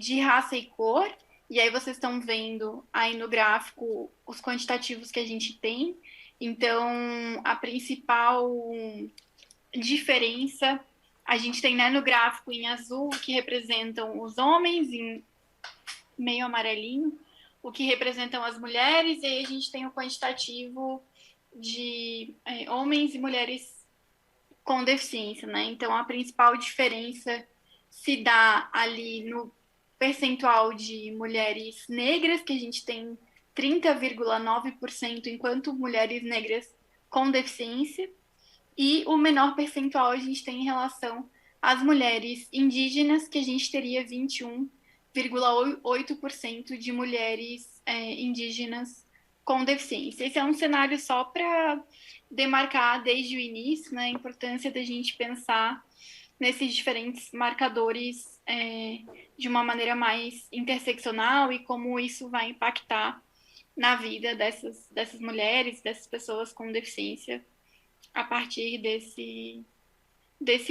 de raça e cor, e aí vocês estão vendo aí no gráfico os quantitativos que a gente tem. Então, a principal diferença a gente tem, né, no gráfico em azul, que representam os homens, em meio amarelinho, o que representam as mulheres, e aí a gente tem o quantitativo de homens e mulheres com deficiência, né? Então, a principal diferença se dá ali no percentual de mulheres negras, que a gente tem 30,9%, enquanto mulheres negras com deficiência, e o menor percentual a gente tem em relação às mulheres indígenas, que a gente teria 21,8% de mulheres indígenas com deficiência. Esse é um cenário só para demarcar desde o início, né, a importância da gente pensar nesses diferentes marcadores de uma maneira mais interseccional e como isso vai impactar na vida dessas mulheres, dessas pessoas com deficiência a partir desse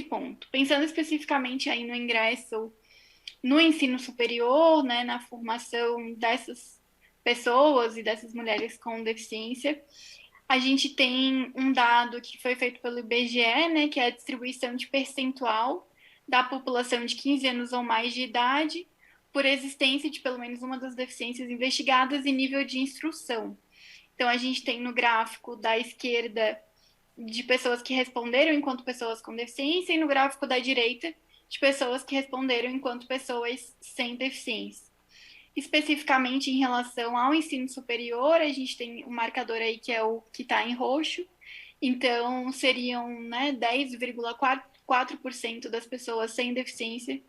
ponto. Pensando especificamente aí no ingresso no ensino superior, né, na formação dessas pessoas e dessas mulheres com deficiência, a gente tem um dado que foi feito pelo IBGE, né, que é a distribuição de percentual da população de 15 anos ou mais de idade por existência de pelo menos uma das deficiências investigadas e nível de instrução. Então, a gente tem no gráfico da esquerda de pessoas que responderam enquanto pessoas com deficiência e no gráfico da direita de pessoas que responderam enquanto pessoas sem deficiência. Especificamente em relação ao ensino superior, a gente tem um marcador aí que é o que está em roxo, então seriam, né, 10,4% das pessoas sem deficiência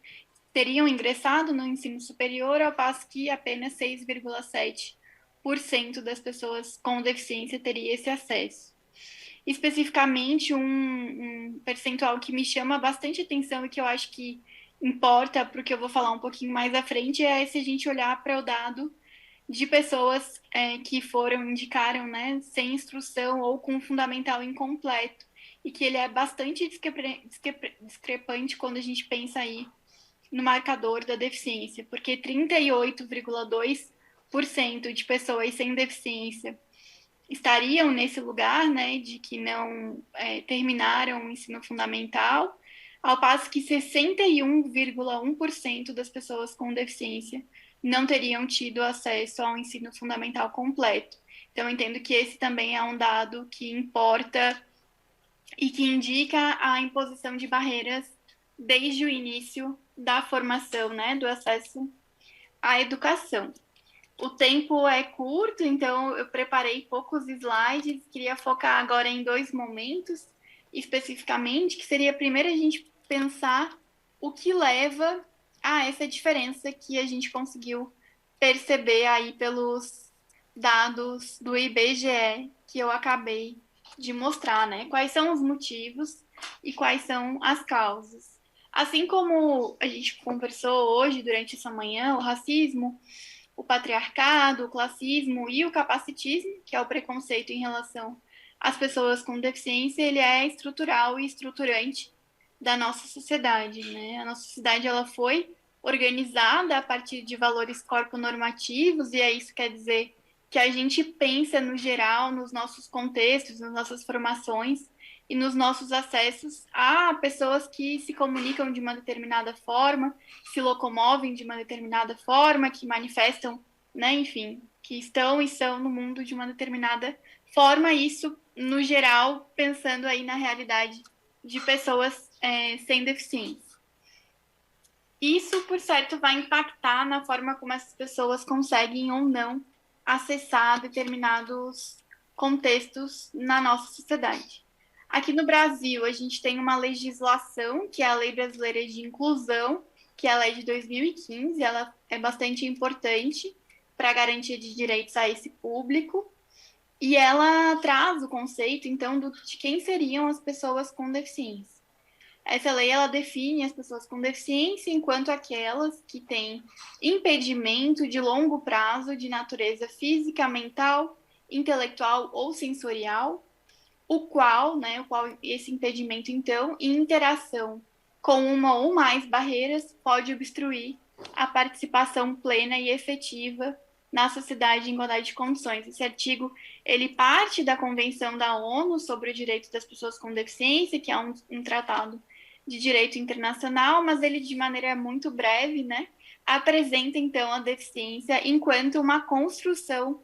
teriam ingressado no ensino superior, ao passo que apenas 6,7% das pessoas com deficiência teria esse acesso. Especificamente, um percentual que me chama bastante atenção e que eu acho que importa para o que eu vou falar um pouquinho mais à frente é se a gente olhar para o dado de pessoas que indicaram, né, sem instrução ou com fundamental incompleto, e que ele é bastante discrepante quando a gente pensa aí no marcador da deficiência, porque 38,2% de pessoas sem deficiência estariam nesse lugar, né, de que não terminaram o ensino fundamental, ao passo que 61,1% das pessoas com deficiência não teriam tido acesso ao ensino fundamental completo. Então, eu entendo que esse também é um dado que importa e que indica a imposição de barreiras desde o início da formação, né, do acesso à educação. O tempo é curto, então eu preparei poucos slides, queria focar agora em 2 momentos, especificamente, que seria primeiro a gente pensar o que leva a essa diferença que a gente conseguiu perceber aí pelos dados do IBGE que eu acabei de mostrar, né? Quais são os motivos e quais são as causas. Assim como a gente conversou hoje durante essa manhã, o racismo, o patriarcado, o classismo e o capacitismo, que é o preconceito em relação às pessoas com deficiência, ele é estrutural e estruturante da nossa sociedade, né? A nossa sociedade ela foi organizada a partir de valores corponormativos, e isso quer dizer que a gente pensa no geral, nos nossos contextos, nas nossas formações e nos nossos acessos a pessoas que se comunicam de uma determinada forma, se locomovem de uma determinada forma, que manifestam, né, enfim, que estão e são no mundo de uma determinada forma, isso, no geral, pensando aí na realidade de pessoas sem deficiência. Isso, por certo, vai impactar na forma como essas pessoas conseguem ou não acessar determinados contextos na nossa sociedade. Aqui no Brasil, a gente tem uma legislação, que é a Lei Brasileira de Inclusão, que é a lei de 2015, ela é bastante importante para a garantia de direitos a esse público, e ela traz o conceito, então, de quem seriam as pessoas com deficiência. Essa lei, ela define as pessoas com deficiência enquanto aquelas que têm impedimento de longo prazo de natureza física, mental, intelectual ou sensorial, o qual esse impedimento, então, em interação com uma ou mais barreiras, pode obstruir a participação plena e efetiva na sociedade em igualdade de condições. Esse artigo, ele parte da Convenção da ONU sobre o Direito das Pessoas com Deficiência, que é um tratado de direito internacional, mas ele, de maneira muito breve, né, apresenta, então, a deficiência enquanto uma construção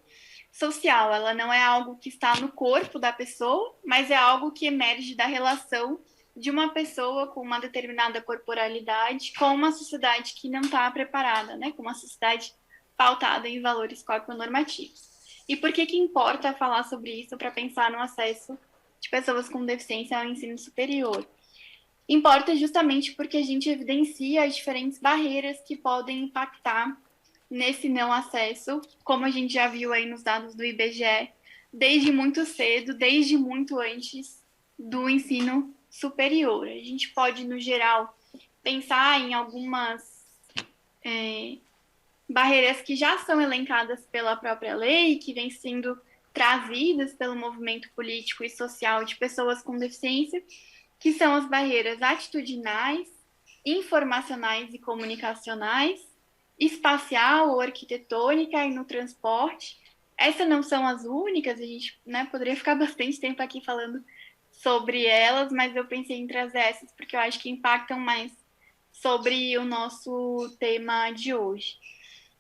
social. Ela não é algo que está no corpo da pessoa, mas é algo que emerge da relação de uma pessoa com uma determinada corporalidade com uma sociedade que não está preparada, né? Com uma sociedade pautada em valores corponormativos. E por que importa falar sobre isso para pensar no acesso de pessoas com deficiência ao ensino superior? Importa justamente porque a gente evidencia as diferentes barreiras que podem impactar nesse não acesso, como a gente já viu aí nos dados do IBGE, desde muito cedo, desde muito antes do ensino superior. A gente pode, no geral, pensar em algumas barreiras que já são elencadas pela própria lei, que vêm sendo trazidas pelo movimento político e social de pessoas com deficiência, que são as barreiras atitudinais, informacionais e comunicacionais, espacial ou arquitetônica e no transporte. Essas não são as únicas, a gente, né, poderia ficar bastante tempo aqui falando sobre elas, mas eu pensei em trazer essas porque eu acho que impactam mais sobre o nosso tema de hoje.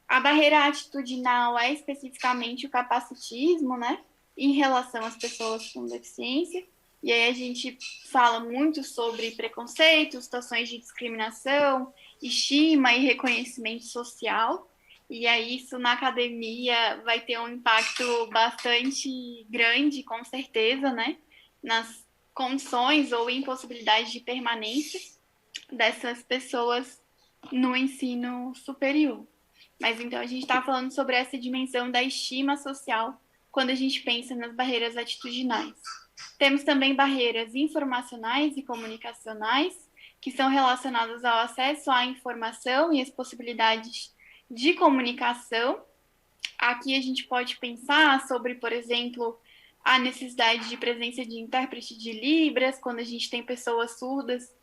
A barreira atitudinal é especificamente o capacitismo, né, em relação às pessoas com deficiência. E aí a gente fala muito sobre preconceito, situações de discriminação, estima e reconhecimento social. E aí isso na academia vai ter um impacto bastante grande, com certeza, né, nas condições ou impossibilidade de permanência dessas pessoas no ensino superior. Mas então a gente está falando sobre essa dimensão da estima social quando a gente pensa nas barreiras atitudinais. Temos também barreiras informacionais e comunicacionais, que são relacionadas ao acesso à informação e às possibilidades de comunicação. Aqui a gente pode pensar sobre, por exemplo, a necessidade de presença de intérprete de Libras, quando a gente tem pessoas surdas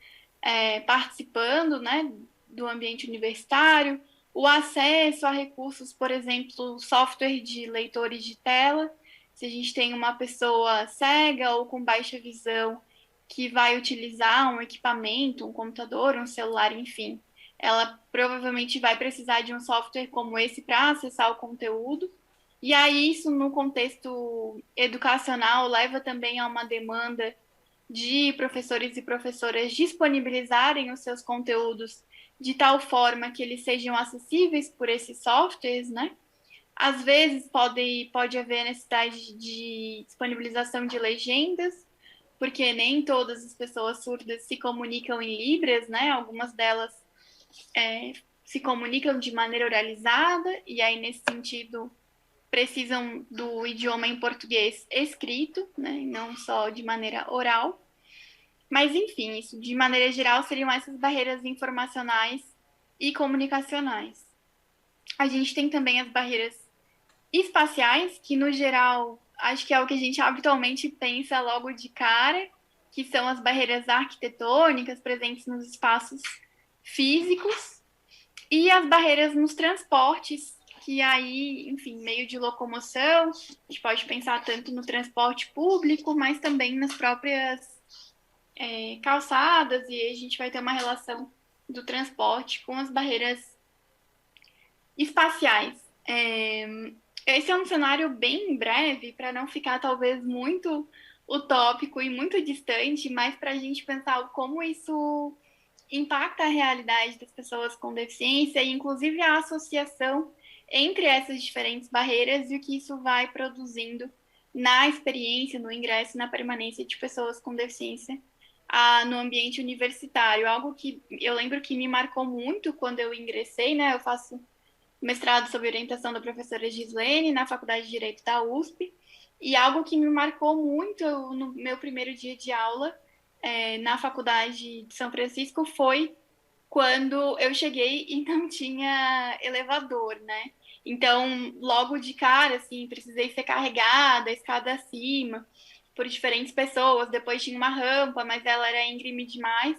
participando, né, do ambiente universitário, o acesso a recursos, por exemplo, software de leitores de tela. Se a gente tem uma pessoa cega ou com baixa visão que vai utilizar um equipamento, um computador, um celular, enfim, ela provavelmente vai precisar de um software como esse para acessar o conteúdo. E aí isso, no contexto educacional, leva também a uma demanda de professores e professoras disponibilizarem os seus conteúdos de tal forma que eles sejam acessíveis por esses softwares, né? Às vezes pode haver necessidade de disponibilização de legendas, porque nem todas as pessoas surdas se comunicam em Libras, né? Algumas delas se comunicam de maneira oralizada, e aí, nesse sentido, precisam do idioma em português escrito, né? Não só de maneira oral. Mas, enfim, isso de maneira geral seriam essas barreiras informacionais e comunicacionais. A gente tem também as barreiras espaciais, que no geral acho que é o que a gente habitualmente pensa logo de cara, que são as barreiras arquitetônicas presentes nos espaços físicos, e as barreiras nos transportes, que aí, enfim, meio de locomoção, a gente pode pensar tanto no transporte público, mas também nas próprias calçadas, e a gente vai ter uma relação do transporte com as barreiras espaciais. Esse é um cenário bem breve, para não ficar talvez muito utópico e muito distante, mas para a gente pensar como isso impacta a realidade das pessoas com deficiência, e inclusive a associação entre essas diferentes barreiras e o que isso vai produzindo na experiência, no ingresso, na permanência de pessoas com deficiência no ambiente universitário. Algo que eu lembro que me marcou muito quando eu ingressei, né? Eu faço mestrado sob orientação da professora Gislene na Faculdade de Direito da USP, e algo que me marcou muito no meu primeiro dia de aula na Faculdade de São Francisco foi quando eu cheguei e não tinha elevador, né? Então, logo de cara, assim, precisei ser carregada, a escada acima, por diferentes pessoas. Depois tinha uma rampa, mas ela era íngreme demais.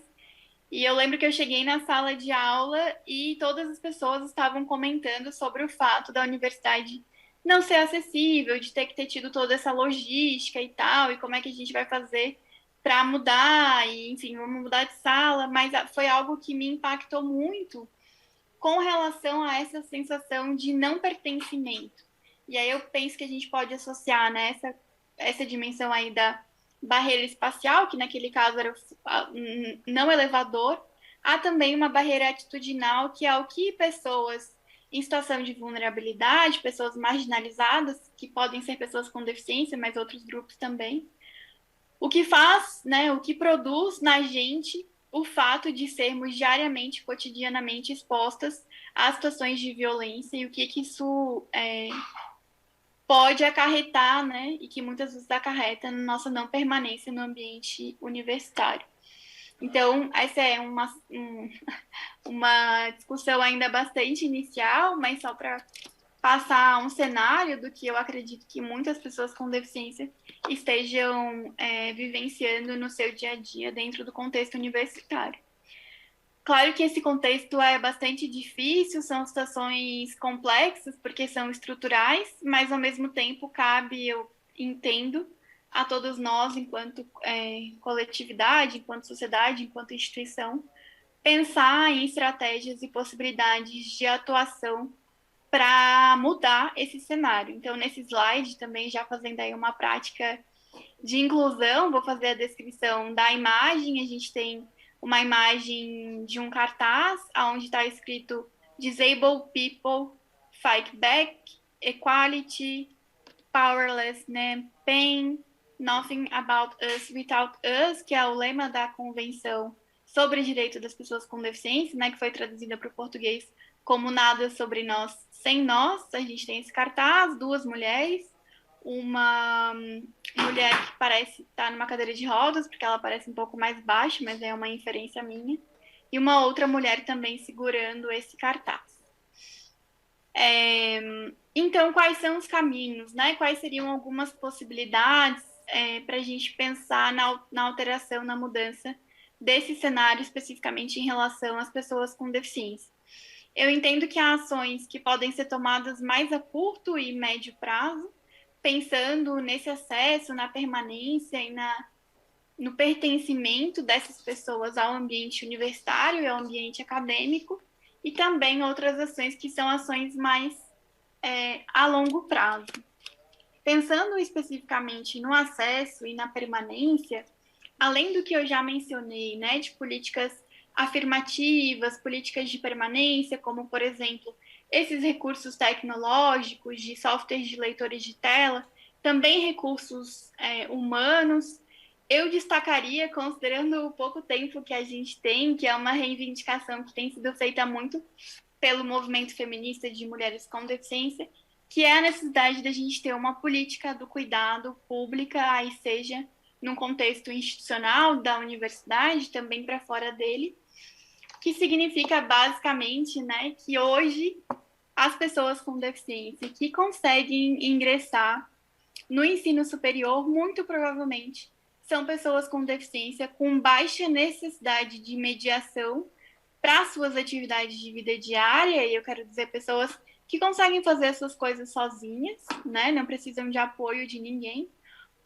E eu lembro que eu cheguei na sala de aula e todas as pessoas estavam comentando sobre o fato da universidade não ser acessível, de ter que ter tido toda essa logística e tal, e como é que a gente vai fazer para mudar, e enfim, vamos mudar de sala, mas foi algo que me impactou muito com relação a essa sensação de não pertencimento. E aí eu penso que a gente pode associar, né, essa dimensão aí da barreira espacial, que naquele caso era não elevador, há também uma barreira atitudinal, que é o que pessoas em situação de vulnerabilidade, pessoas marginalizadas, que podem ser pessoas com deficiência, mas outros grupos também, o que faz, né, o que produz na gente o fato de sermos diariamente, cotidianamente expostas a situações de violência e o que isso pode acarretar, né, e que muitas vezes acarreta na nossa não permanência no ambiente universitário. Então, essa é uma discussão ainda bastante inicial, mas só para passar um cenário do que eu acredito que muitas pessoas com deficiência estejam vivenciando no seu dia a dia dentro do contexto universitário. Claro que esse contexto é bastante difícil, são situações complexas, porque são estruturais, mas ao mesmo tempo cabe, eu entendo, a todos nós, enquanto coletividade, enquanto sociedade, enquanto instituição, pensar em estratégias e possibilidades de atuação para mudar esse cenário. Então, nesse slide, também já fazendo aí uma prática de inclusão, vou fazer a descrição da imagem. A gente tem uma imagem de um cartaz, onde está escrito Disabled People Fight Back, Equality, Powerless, né? Pain, Nothing About Us Without Us, que é o lema da Convenção sobre o Direito das Pessoas com Deficiência, né? Que foi traduzida para o português como Nada Sobre Nós Sem Nós. A gente tem esse cartaz, duas mulheres, uma mulher que parece estar numa cadeira de rodas, porque ela parece um pouco mais baixa, mas é uma inferência minha, e uma outra mulher também segurando esse cartaz. Então, quais são os caminhos, né? Quais seriam algumas possibilidades para a gente pensar na alteração, na mudança desse cenário, especificamente em relação às pessoas com deficiência? Eu entendo que há ações que podem ser tomadas mais a curto e médio prazo, pensando nesse acesso, na permanência e no pertencimento dessas pessoas ao ambiente universitário e ao ambiente acadêmico, e também outras ações que são ações mais a longo prazo. Pensando especificamente no acesso e na permanência, além do que eu já mencionei, né, de políticas afirmativas, políticas de permanência, como, por exemplo, esses recursos tecnológicos, de softwares de leitores de tela, também recursos humanos, eu destacaria, considerando o pouco tempo que a gente tem, que é uma reivindicação que tem sido feita muito pelo movimento feminista de mulheres com deficiência, que é a necessidade da gente ter uma política do cuidado pública, aí seja num contexto institucional da universidade, também para fora dele, que significa basicamente, né, que hoje as pessoas com deficiência que conseguem ingressar no ensino superior, muito provavelmente, são pessoas com deficiência com baixa necessidade de mediação para suas atividades de vida diária, e eu quero dizer pessoas que conseguem fazer as suas coisas sozinhas, né, não precisam de apoio de ninguém,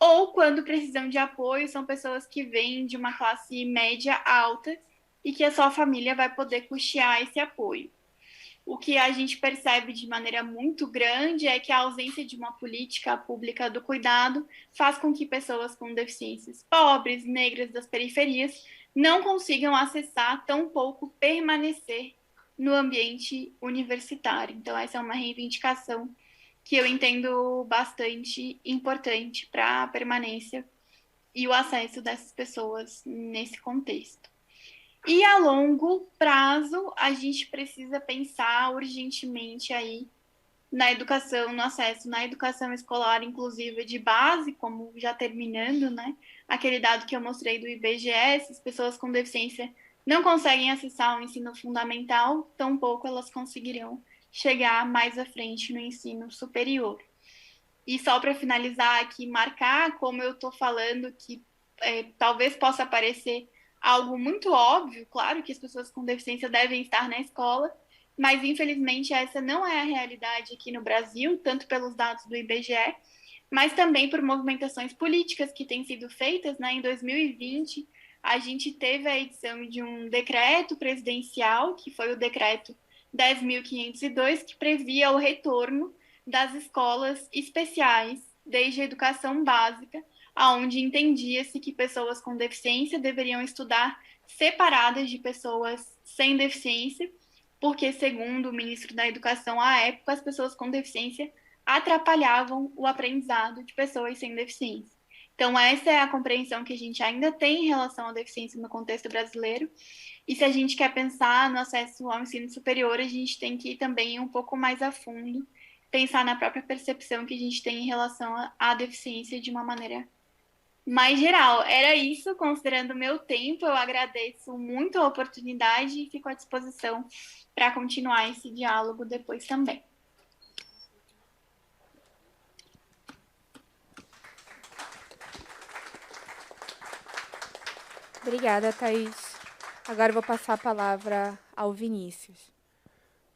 ou quando precisam de apoio, são pessoas que vêm de uma classe média alta e que a sua família vai poder custear esse apoio. O que a gente percebe de maneira muito grande é que a ausência de uma política pública do cuidado faz com que pessoas com deficiências pobres, negras, das periferias, não consigam acessar, tampouco permanecer no ambiente universitário. Então, essa é uma reivindicação que eu entendo bastante importante para a permanência e o acesso dessas pessoas nesse contexto. E a longo prazo, a gente precisa pensar urgentemente aí na educação, no acesso, na educação escolar inclusiva de base, como já terminando, né? Aquele dado que eu mostrei do IBGE, as pessoas com deficiência não conseguem acessar o ensino fundamental, tampouco elas conseguirão chegar mais à frente no ensino superior. E só para finalizar aqui, marcar, como eu estou falando, que talvez possa parecer algo muito óbvio, claro que as pessoas com deficiência devem estar na escola, mas infelizmente essa não é a realidade aqui no Brasil, tanto pelos dados do IBGE, mas também por movimentações políticas que têm sido feitas, né? Em 2020, a gente teve a edição de um decreto presidencial, que foi o decreto 10.502, que previa o retorno das escolas especiais desde a educação básica, aonde entendia-se que pessoas com deficiência deveriam estudar separadas de pessoas sem deficiência, porque, segundo o ministro da Educação à época, as pessoas com deficiência atrapalhavam o aprendizado de pessoas sem deficiência. Então, essa é a compreensão que a gente ainda tem em relação à deficiência no contexto brasileiro. E se a gente quer pensar no acesso ao ensino superior, a gente tem que ir também um pouco mais a fundo, pensar na própria percepção que a gente tem em relação à deficiência de uma maneira mais geral. Era isso, considerando o meu tempo, eu agradeço muito a oportunidade e fico à disposição para continuar esse diálogo depois também. Obrigada, Thaís. Agora eu vou passar a palavra ao Vinícius.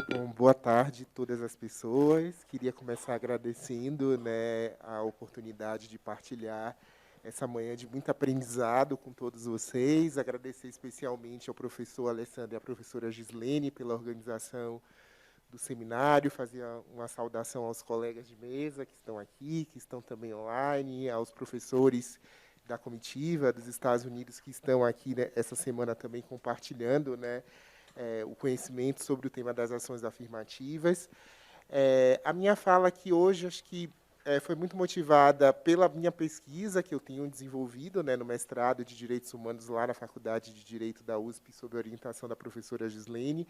Bom, boa tarde a todas as pessoas. Queria começar agradecendo, né, a oportunidade de partilhar essa manhã de muito aprendizado com todos vocês. Agradecer especialmente ao professor Alessandro e à professora Gislene pela organização do seminário, fazer uma saudação aos colegas de mesa que estão aqui, que estão também online, aos professores da comitiva dos Estados Unidos que estão aqui, né, essa semana também compartilhando, né, o conhecimento sobre o tema das ações afirmativas. A minha fala aqui hoje, acho que foi muito motivada pela minha pesquisa que eu tenho desenvolvido, né, no mestrado de Direitos Humanos lá na Faculdade de Direito da USP, sob a orientação da professora Gislene,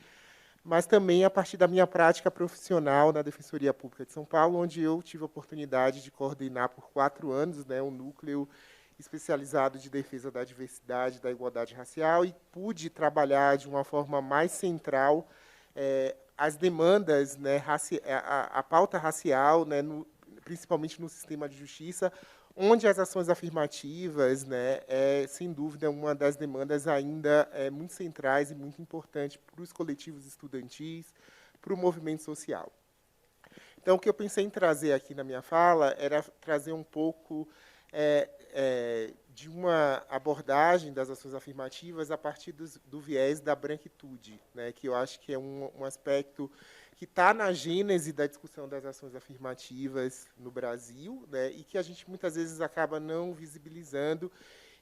mas também a partir da minha prática profissional na Defensoria Pública de São Paulo, onde eu tive a oportunidade de coordenar por 4 anos, né, um núcleo especializado de defesa da diversidade e da igualdade racial, e pude trabalhar de uma forma mais central as demandas, né, a pauta racial, né, principalmente no sistema de justiça, onde as ações afirmativas, né, sem dúvida, uma das demandas ainda muito centrais e muito importante para os coletivos estudantis, para o movimento social. Então, o que eu pensei em trazer aqui na minha fala era trazer um pouco de uma abordagem das ações afirmativas a partir do viés da branquitude, né, que eu acho que é um aspecto que está na gênese da discussão das ações afirmativas no Brasil, né, e que a gente muitas vezes acaba não visibilizando,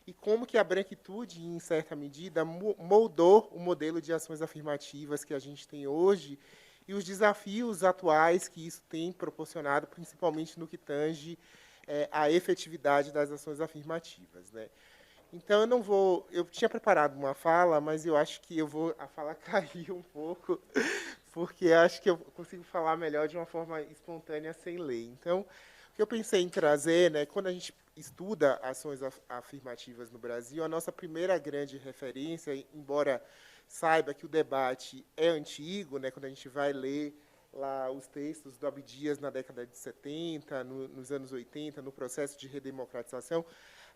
e como que a branquitude, em certa medida, moldou o modelo de ações afirmativas que a gente tem hoje e os desafios atuais que isso tem proporcionado, principalmente no que tange a efetividade das ações afirmativas, né? Então, eu tinha preparado uma fala, mas eu acho que a fala caiu um pouco, porque acho que eu consigo falar melhor de uma forma espontânea, sem ler. Então, o que eu pensei em trazer, né, quando a gente estuda ações afirmativas no Brasil, a nossa primeira grande referência, embora saiba que o debate é antigo, né, quando a gente vai ler lá os textos do Abdias na década de 70, nos anos 80, no processo de redemocratização,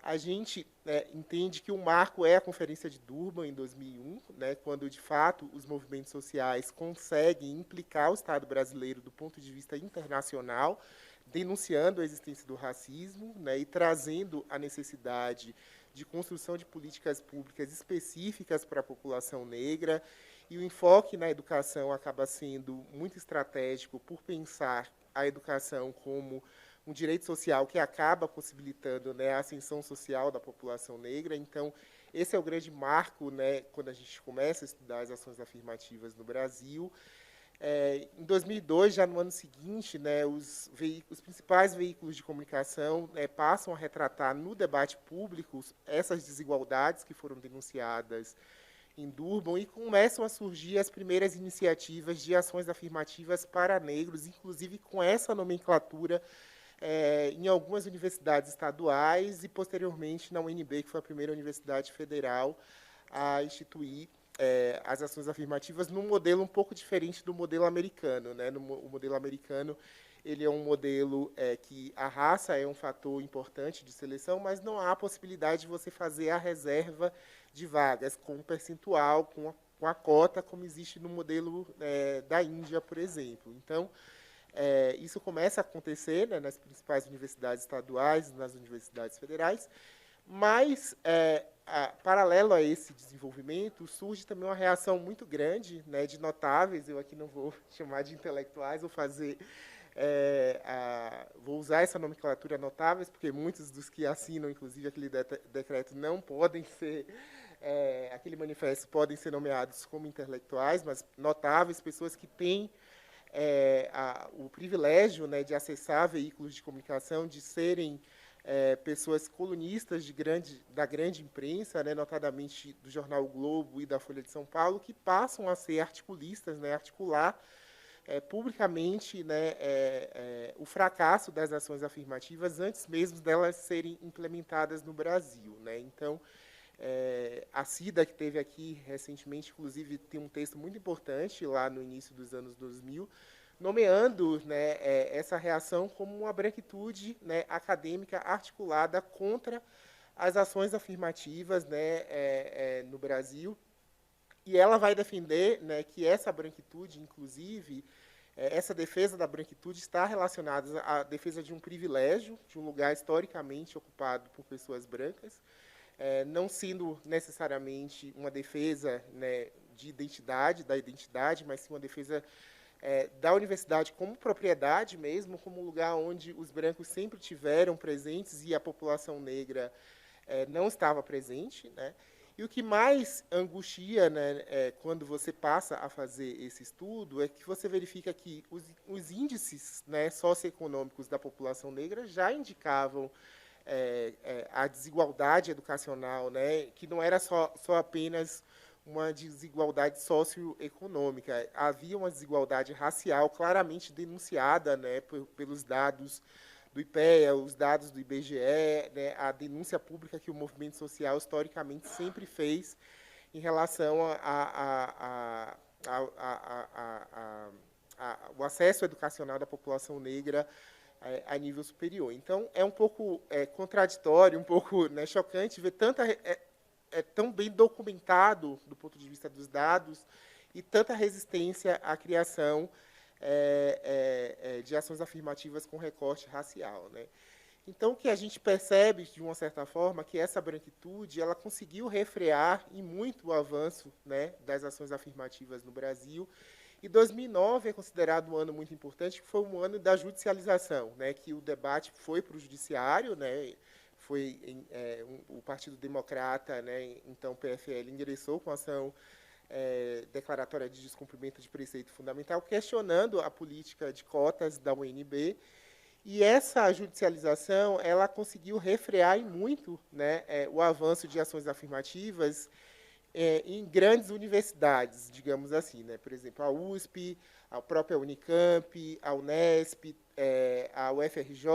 a gente entende que o marco é a Conferência de Durban, em 2001, né, quando, de fato, os movimentos sociais conseguem implicar o Estado brasileiro do ponto de vista internacional, denunciando a existência do racismo, né, e trazendo a necessidade de construção de políticas públicas específicas para a população negra. E o enfoque na educação acaba sendo muito estratégico por pensar a educação como um direito social que acaba possibilitando, né, a ascensão social da população negra. Então, esse é o grande marco, né, quando a gente começa a estudar as ações afirmativas no Brasil. Em 2002, já no ano seguinte, né, os principais veículos de comunicação passam a retratar no debate público essas desigualdades que foram denunciadas em Durban, e começam a surgir as primeiras iniciativas de ações afirmativas para negros, inclusive com essa nomenclatura em algumas universidades estaduais e, posteriormente, na UNB, que foi a primeira universidade federal a instituir as ações afirmativas num modelo um pouco diferente do modelo americano, né? O modelo americano, ele é um modelo que a raça é um fator importante de seleção, mas não há a possibilidade de você fazer a reserva de vagas com um percentual, com a cota, como existe no modelo da Índia, por exemplo. Então, isso começa a acontecer, né, nas principais universidades estaduais, nas universidades federais, mas, paralelo a esse desenvolvimento, surge também uma reação muito grande, né, de notáveis, eu aqui não vou chamar de intelectuais, vou usar essa nomenclatura notáveis, porque muitos dos que assinam, inclusive, aquele decreto não podem ser, aquele manifesto podem ser nomeados como intelectuais, mas notáveis, pessoas que têm o privilégio, né, de acessar veículos de comunicação, de serem pessoas colunistas da grande imprensa, né, notadamente do jornal o Globo e da Folha de São Paulo, que passam a ser articulistas, né, articular publicamente, né, o fracasso das ações afirmativas antes mesmo delas serem implementadas no Brasil, né? Então, a Cida, que teve aqui recentemente, inclusive, tem um texto muito importante lá no início dos anos 2000, nomeando, né, essa reação como uma branquitude, né, acadêmica articulada contra as ações afirmativas, né, no Brasil. E ela vai defender, né, que essa branquitude, inclusive, essa defesa da branquitude está relacionada à defesa de um privilégio, de um lugar historicamente ocupado por pessoas brancas, não sendo necessariamente uma defesa, né, da identidade, mas sim uma defesa da universidade como propriedade mesmo, como um lugar onde os brancos sempre tiveram presentes e a população negra não estava presente, né? E o que mais angustia, né, quando você passa a fazer esse estudo é que você verifica que os índices, né, socioeconômicos da população negra já indicavam a desigualdade educacional, né, que não era só apenas uma desigualdade socioeconômica. Havia uma desigualdade racial claramente denunciada, né, pelos dados do IPEA, os dados do IBGE, né, a denúncia pública que o movimento social historicamente sempre fez em relação ao acesso educacional da população negra a nível superior. Então, é um pouco contraditório, um pouco, né, chocante ver tão bem documentado do ponto de vista dos dados e tanta resistência à criação de ações afirmativas com recorte racial, né? Então, o que a gente percebe, de uma certa forma, que essa branquitude ela conseguiu refrear em muito o avanço, né, das ações afirmativas no Brasil. E 2009 é considerado um ano muito importante, que foi um ano da judicialização, né, que o debate foi para o judiciário, né, o Partido Democrata, né, então o PFL, ingressou com ação declaratória de descumprimento de preceito fundamental, questionando a política de cotas da UNB, e essa judicialização ela conseguiu refrear em muito, né, o avanço de ações afirmativas em grandes universidades, digamos assim, né, por exemplo, a USP, a própria Unicamp, a Unesp, a UFRJ,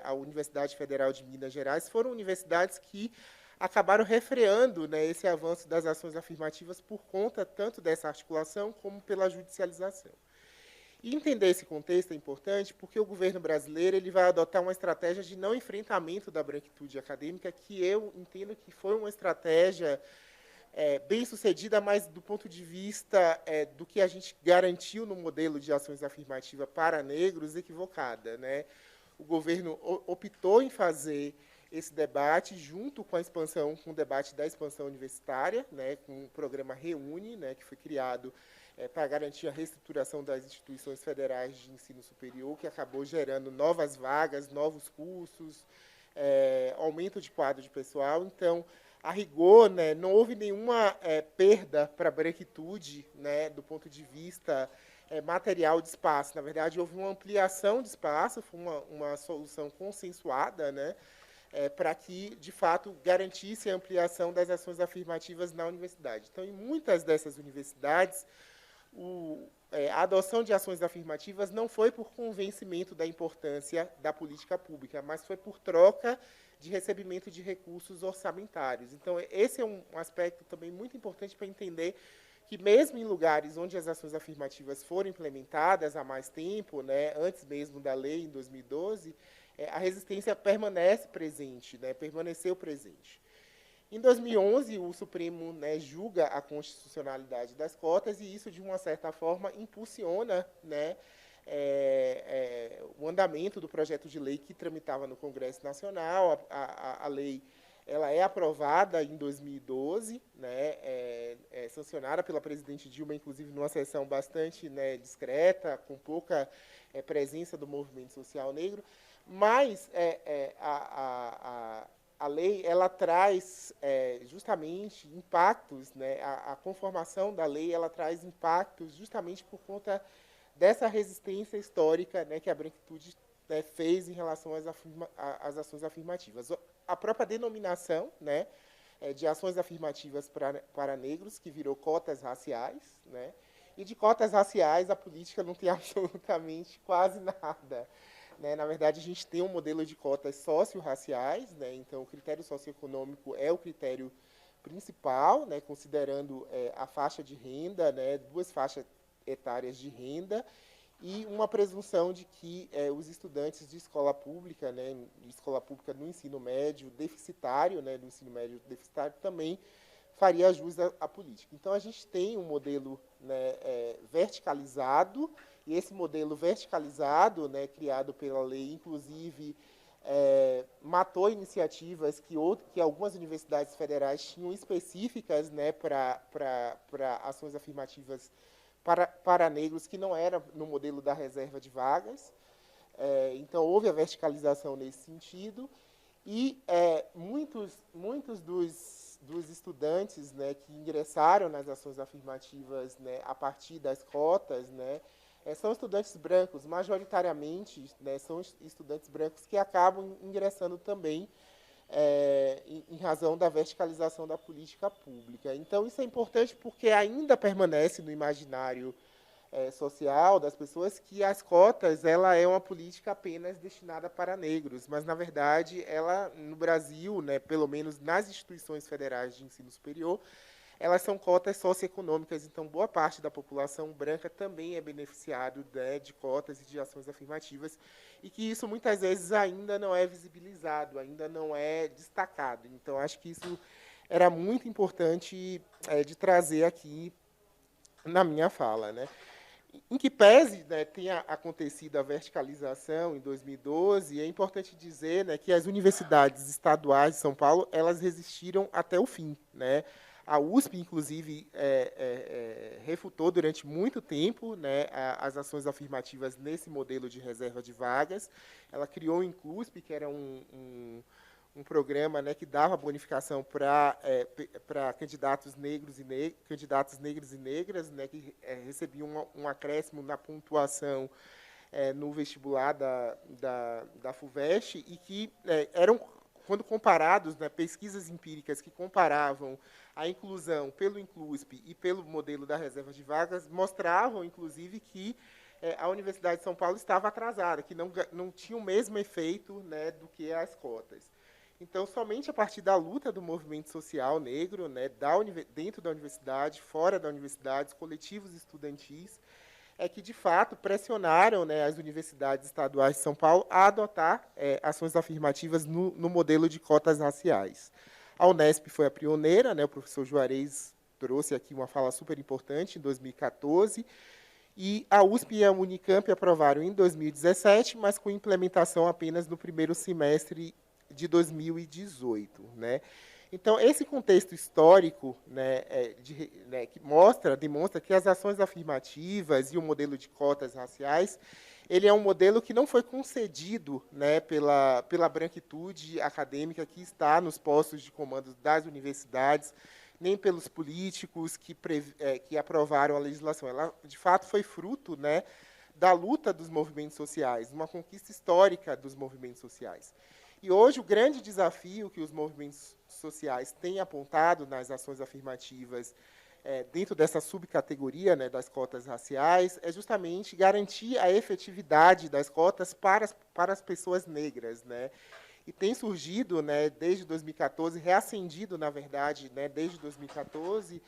a Universidade Federal de Minas Gerais, foram universidades que acabaram refreando, né, esse avanço das ações afirmativas por conta tanto dessa articulação como pela judicialização. E entender esse contexto é importante porque o governo brasileiro ele vai adotar uma estratégia de não enfrentamento da branquitude acadêmica, que eu entendo que foi uma estratégia bem sucedida, mas do ponto de vista do que a gente garantiu no modelo de ações afirmativas para negros, equivocada, né? O governo optou em fazer esse debate junto com o debate da expansão universitária, né, com o programa Reúne, né, que foi criado para garantir a reestruturação das instituições federais de ensino superior, que acabou gerando novas vagas, novos cursos, aumento de quadro de pessoal. Então, a rigor, né, não houve nenhuma perda para a branquitude, né, do ponto de vista material de espaço. Na verdade, houve uma ampliação de espaço, foi uma solução consensuada, né, para que, de fato, garantisse a ampliação das ações afirmativas na universidade. Então, em muitas dessas universidades, a adoção de ações afirmativas não foi por convencimento da importância da política pública, mas foi por troca de recebimento de recursos orçamentários. Então, esse é um aspecto também muito importante para entender que, mesmo em lugares onde as ações afirmativas foram implementadas há mais tempo, né, antes mesmo da lei, em 2012, a resistência permanece presente, né, permaneceu presente. Em 2011, o Supremo, né, julga a constitucionalidade das cotas e isso, de uma certa forma, impulsiona, né, o andamento do projeto de lei que tramitava no Congresso Nacional. A lei ela é aprovada em 2012, né, sancionada pela presidente Dilma, inclusive numa sessão bastante, né, discreta, com pouca presença do movimento social negro, mas a lei ela traz justamente impactos, né, a conformação da lei ela traz impactos justamente por conta dessa resistência histórica, né, que a branquitude, né, fez em relação às ações afirmativas. A própria denominação, né, de ações afirmativas para negros, que virou cotas raciais, né, e de cotas raciais a política não tem absolutamente quase nada. Né? Na verdade, a gente tem um modelo de cotas socio-raciais, né? Então o critério socioeconômico é o critério principal, né, considerando a faixa de renda, né, 2 faixas etárias de renda, e uma presunção de que os estudantes de escola pública, né, de escola pública no ensino médio deficitário, né, do ensino médio deficitário, também faria jus à política. Então, a gente tem um modelo, né, verticalizado, e esse modelo verticalizado, né, criado pela lei, inclusive, matou iniciativas que algumas universidades federais tinham específicas, né, para ações afirmativas para negros, que não era no modelo da reserva de vagas. Então, houve a verticalização nesse sentido, e muitos dos estudantes, né, que ingressaram nas ações afirmativas, né, a partir das cotas, né, são estudantes brancos, majoritariamente, né, são estudantes brancos que acabam ingressando também em razão da verticalização da política pública. Então, isso é importante porque ainda permanece no imaginário social das pessoas que as cotas ela é uma política apenas destinada para negros, mas, na verdade, ela, no Brasil, né, pelo menos nas instituições federais de ensino superior, elas são cotas socioeconômicas, então boa parte da população branca também é beneficiado, né, de cotas e de ações afirmativas, e que isso muitas vezes ainda não é visibilizado, ainda não é destacado. Então, acho que isso era muito importante de trazer aqui na minha fala, né. Em que pese, né, tenha acontecido a verticalização em 2012, é importante dizer, né, que as universidades estaduais de São Paulo elas resistiram até o fim, né. A USP, inclusive, refutou durante muito tempo, né, as ações afirmativas nesse modelo de reserva de vagas. Ela criou o Inclusp, que era um programa, né, que dava bonificação para candidatos negros e negras, né, que recebiam um acréscimo na pontuação no vestibular da FUVEST, e que eram, quando comparados, né, pesquisas empíricas que comparavam a inclusão pelo Inclusp e pelo modelo da reserva de vagas, mostravam, inclusive, que a Universidade de São Paulo estava atrasada, que não tinha o mesmo efeito, né, do que as cotas. Então, somente a partir da luta do movimento social negro, né, dentro da universidade, fora da universidade, os coletivos estudantis, que, de fato, pressionaram, né, as universidades estaduais de São Paulo a adotar ações afirmativas no modelo de cotas raciais. A Unesp foi a pioneira, né, o professor Juarez trouxe aqui uma fala super importante, em 2014, e a USP e a Unicamp aprovaram em 2017, mas com implementação apenas no primeiro semestre de 2018. Né? Então, esse contexto histórico, né, que demonstra que as ações afirmativas e o modelo de cotas raciais, ele é um modelo que não foi concedido, né, pela branquitude acadêmica que está nos postos de comando das universidades, nem pelos políticos que aprovaram a legislação. Ela, de fato, foi fruto, né, da luta dos movimentos sociais, uma conquista histórica dos movimentos sociais. E hoje o grande desafio que os movimentos sociais têm apontado nas ações afirmativas dentro dessa subcategoria, né, das cotas raciais, é justamente garantir a efetividade das cotas para as pessoas negras. Né? E tem surgido, né, desde 2014, reacendido, na verdade, né, desde 2014,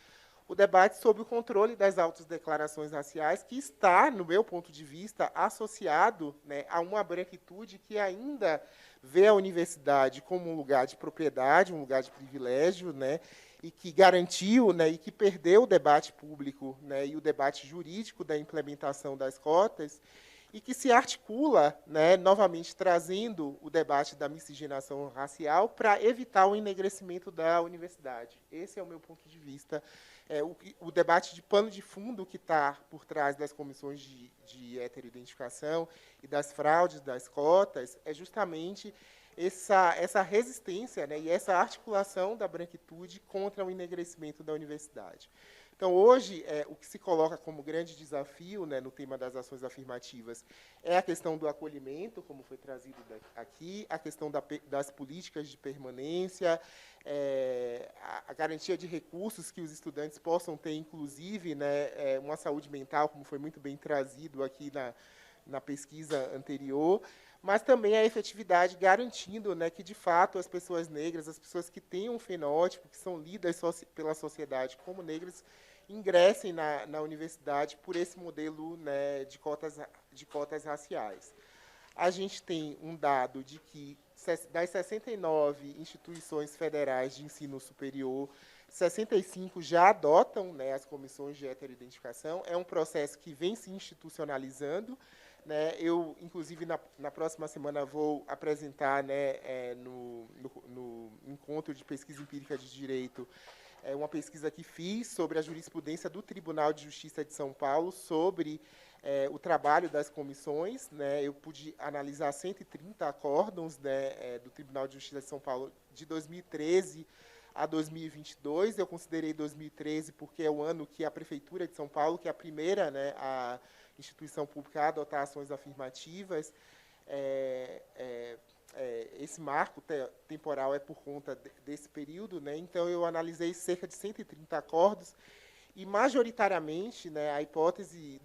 o debate sobre o controle das autodeclarações raciais, que está, no meu ponto de vista, associado, né, a uma branquitude que ainda vê a universidade como um lugar de propriedade, um lugar de privilégio, né, e que garantiu, né, e que perdeu o debate público, né, e o debate jurídico da implementação das cotas, e que se articula, né, novamente trazendo o debate da miscigenação racial para evitar o enegrecimento da universidade. Esse é o meu ponto de vista. O debate de pano de fundo que está por trás das comissões de heteroidentificação e das fraudes das cotas é justamente essa resistência, né, e essa articulação da branquitude contra o enegrecimento da universidade. Então, hoje, o que se coloca como grande desafio, né, no tema das ações afirmativas é a questão do acolhimento, como foi trazido aqui, a questão das políticas de permanência, a garantia de recursos que os estudantes possam ter, inclusive, né, uma saúde mental, como foi muito bem trazido aqui na pesquisa anterior, mas também a efetividade garantindo, né, que, de fato, as pessoas negras, as pessoas que têm um fenótipo, que são lidas pela sociedade como negras, ingressem na universidade por esse modelo, né, de cotas raciais. A gente tem um dado de que, das 69 instituições federais de ensino superior, 65 já adotam, né, as comissões de heteroidentificação. É um processo que vem se institucionalizando. Né, eu, inclusive, na próxima semana, vou apresentar, né, no encontro de pesquisa empírica de direito, uma pesquisa que fiz sobre a jurisprudência do Tribunal de Justiça de São Paulo sobre o trabalho das comissões. Né, eu pude analisar 130 acórdãos, né, do Tribunal de Justiça de São Paulo de 2013 a 2022. Eu considerei 2013 porque é o ano que a Prefeitura de São Paulo, que é a primeira, né, a instituição pública a adotar ações afirmativas, esse marco temporal é por conta desse período, né? Então, eu analisei cerca de 130 acordos e, majoritariamente, né, a hipótese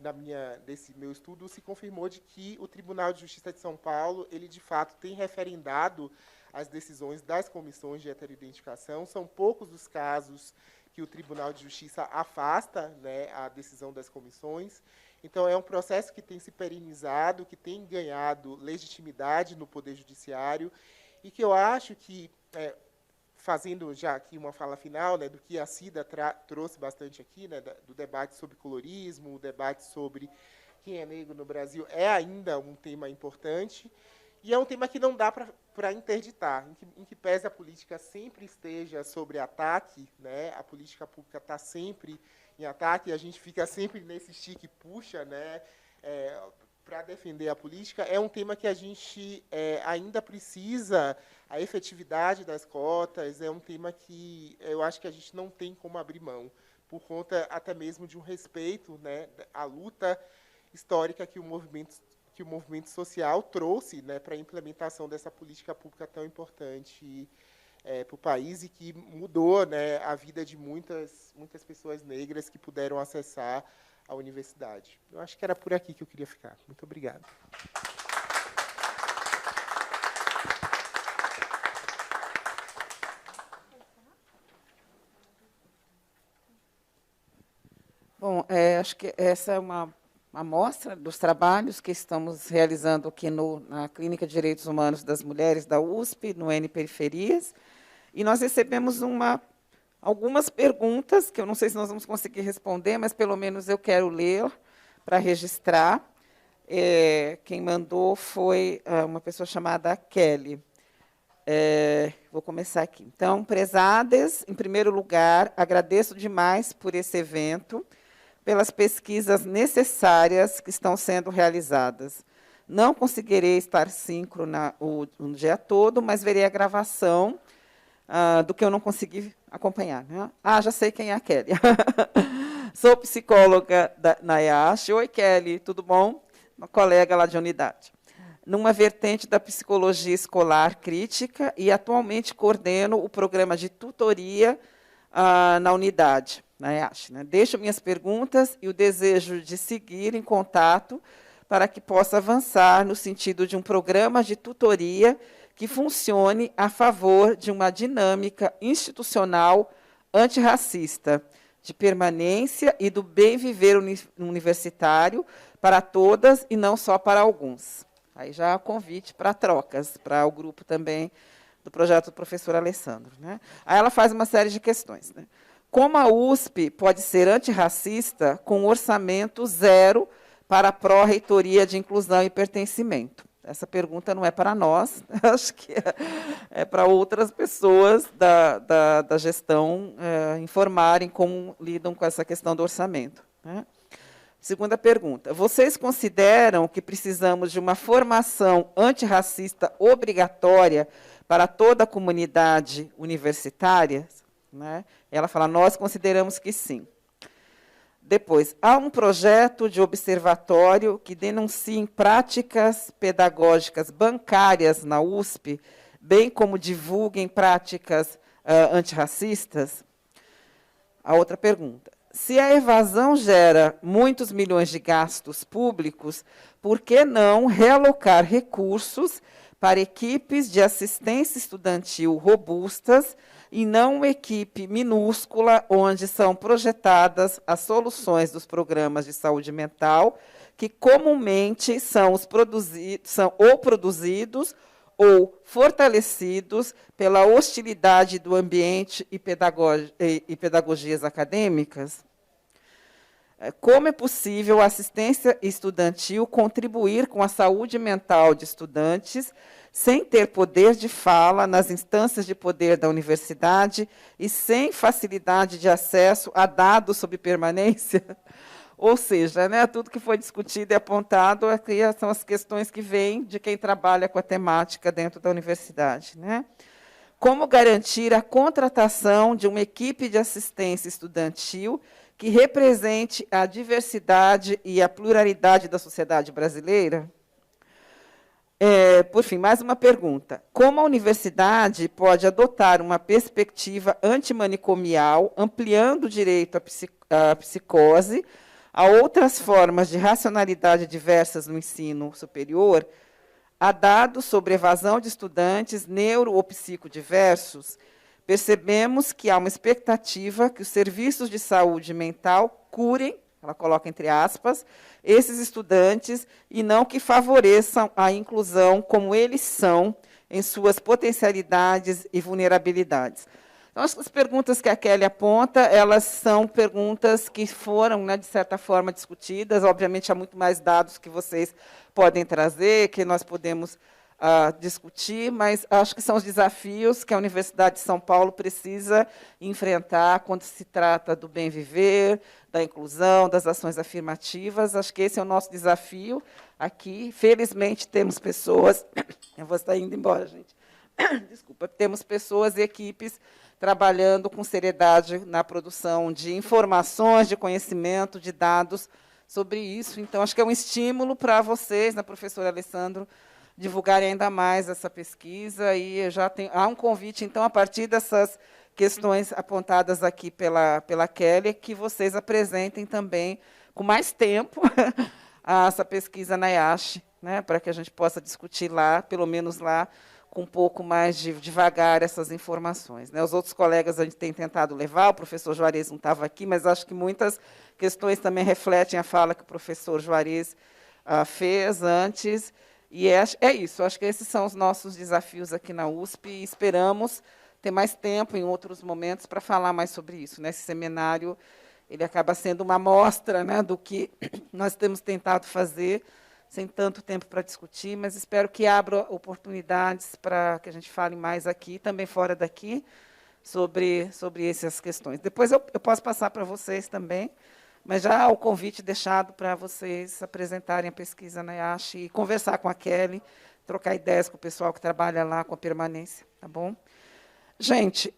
desse meu estudo se confirmou de que o Tribunal de Justiça de São Paulo, ele, de fato, tem referendado as decisões das comissões de heteroidentificação. São poucos os casos que o Tribunal de Justiça afasta, né, a decisão das comissões. Então, é um processo que tem se perenizado, que tem ganhado legitimidade no Poder Judiciário, e que eu acho que, fazendo já aqui uma fala final, né, do que a Cida trouxe bastante aqui, né, do debate sobre colorismo, o debate sobre quem é negro no Brasil, é ainda um tema importante, e é um tema que não dá para interditar, em que pese a política sempre esteja sobre ataque, né, a política pública está sempre em ataque, e a gente fica sempre nesse estica e puxa, né, para defender a política. É um tema que a gente ainda precisa, a efetividade das cotas, é um tema que eu acho que a gente não tem como abrir mão, por conta até mesmo de um respeito, né, à luta histórica que o movimento social trouxe, né, para a implementação dessa política pública tão importante para o país e que mudou, né, a vida de muitas pessoas negras que puderam acessar a universidade. Eu acho que era por aqui que eu queria ficar. Muito obrigado. Bom, acho que essa é uma amostra dos trabalhos que estamos realizando aqui na Clínica de Direitos Humanos das Mulheres da USP, no N Periferias, e nós recebemos algumas perguntas, que eu não sei se nós vamos conseguir responder, mas, pelo menos, eu quero ler para registrar. Quem mandou foi uma pessoa chamada Kelly. Vou começar aqui. Então, prezadas, em primeiro lugar, agradeço demais por esse evento, pelas pesquisas necessárias que estão sendo realizadas. Não conseguirei estar síncrona o dia todo, mas verei a gravação do que eu não consegui acompanhar. Né? Já sei quem é a Kelly. Sou psicóloga na IASH. Oi, Kelly, tudo bom? Uma colega lá de unidade. Numa vertente da psicologia escolar crítica e atualmente coordeno o programa de tutoria na unidade, na IASH. Né? Deixo minhas perguntas e o desejo de seguir em contato para que possa avançar no sentido de um programa de tutoria que funcione a favor de uma dinâmica institucional antirracista, de permanência e do bem viver universitário para todas e não só para alguns. Aí já há convite para trocas, para o grupo também do projeto do professor Alessandro, né? Aí ela faz uma série de questões, né? Como a USP pode ser antirracista com orçamento zero para a pró-reitoria de inclusão e pertencimento? Essa pergunta não é para nós, acho que é para outras pessoas da gestão informarem como lidam com essa questão do orçamento, né? Segunda pergunta, vocês consideram que precisamos de uma formação antirracista obrigatória para toda a comunidade universitária? Né? Ela fala, nós consideramos que sim. Depois, há um projeto de observatório que denuncie práticas pedagógicas bancárias na USP, bem como divulguem práticas antirracistas? A outra pergunta, se a evasão gera muitos milhões de gastos públicos, por que não realocar recursos para equipes de assistência estudantil robustas e não uma equipe minúscula onde são projetadas as soluções dos programas de saúde mental, que comumente são produzidos ou fortalecidos pela hostilidade do ambiente e pedagogias acadêmicas? Como é possível a assistência estudantil contribuir com a saúde mental de estudantes sem ter poder de fala nas instâncias de poder da universidade e sem facilidade de acesso a dados sobre permanência? Ou seja, né, tudo que foi discutido e apontado aqui são as questões que vêm de quem trabalha com a temática dentro da universidade, né? Como garantir a contratação de uma equipe de assistência estudantil que represente a diversidade e a pluralidade da sociedade brasileira? Por fim, mais uma pergunta. Como a universidade pode adotar uma perspectiva antimanicomial, ampliando o direito à psicose, a outras formas de racionalidade diversas no ensino superior, há dados sobre evasão de estudantes neuro ou psicodiversos? Percebemos que há uma expectativa que os serviços de saúde mental curem, ela coloca entre aspas, esses estudantes e não que favoreçam a inclusão como eles são em suas potencialidades e vulnerabilidades. Então, as perguntas que a Kelly aponta, elas são perguntas que foram, né, de certa forma, discutidas. Obviamente, há muito mais dados que vocês podem trazer, que nós podemos discutir, mas acho que são os desafios que a Universidade de São Paulo precisa enfrentar quando se trata do bem viver, da inclusão, das ações afirmativas. Acho que esse é o nosso desafio aqui. Felizmente, temos pessoas... Eu vou estar indo embora, gente. Desculpa. Temos pessoas e equipes trabalhando com seriedade na produção de informações, de conhecimento, de dados sobre isso. Então, acho que é um estímulo para vocês, né, professor Alessandro, divulgarem ainda mais essa pesquisa. E há um convite, então, a partir dessas questões apontadas aqui pela Kelly, que vocês apresentem também, com mais tempo, essa pesquisa na IASH, né, para que a gente possa discutir lá, pelo menos lá, com um pouco mais devagar essas informações, né? Os outros colegas a gente tem tentado levar, o professor Juarez não estava aqui, mas acho que muitas questões também refletem a fala que o professor Juarez fez antes. E é isso, acho que esses são os nossos desafios aqui na USP, e esperamos ter mais tempo em outros momentos para falar mais sobre isso, né? Esse seminário ele acaba sendo uma amostra, né, do que nós temos tentado fazer, sem tanto tempo para discutir, mas espero que abra oportunidades para que a gente fale mais aqui, também fora daqui, sobre essas questões. Depois eu posso passar para vocês também, mas já o convite deixado para vocês apresentarem a pesquisa na IASH e conversar com a Kelly, trocar ideias com o pessoal que trabalha lá com a permanência, tá bom? Gente,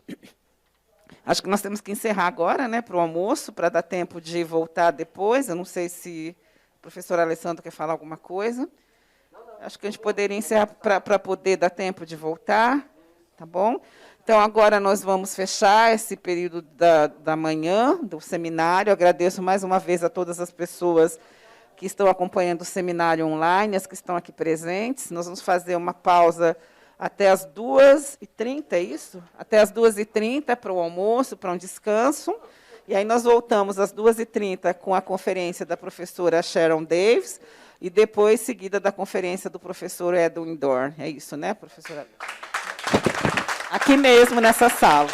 acho que nós temos que encerrar agora, né, para o almoço, para dar tempo de voltar depois. Eu não sei se o professor Alessandro quer falar alguma coisa. Acho que a gente poderia encerrar para poder dar tempo de voltar, tá bom? Então, agora nós vamos fechar esse período da manhã do seminário. Eu agradeço mais uma vez a todas as pessoas que estão acompanhando o seminário online, as que estão aqui presentes. Nós vamos fazer uma pausa até as 2h30, é isso? Até as 2h30 para o almoço, para um descanso. E aí nós voltamos às 2h30 com a conferência da professora Sharon Davis, e depois seguida da conferência do professor Edwin Dorn. É isso, né, professora? Aqui mesmo, nessa sala.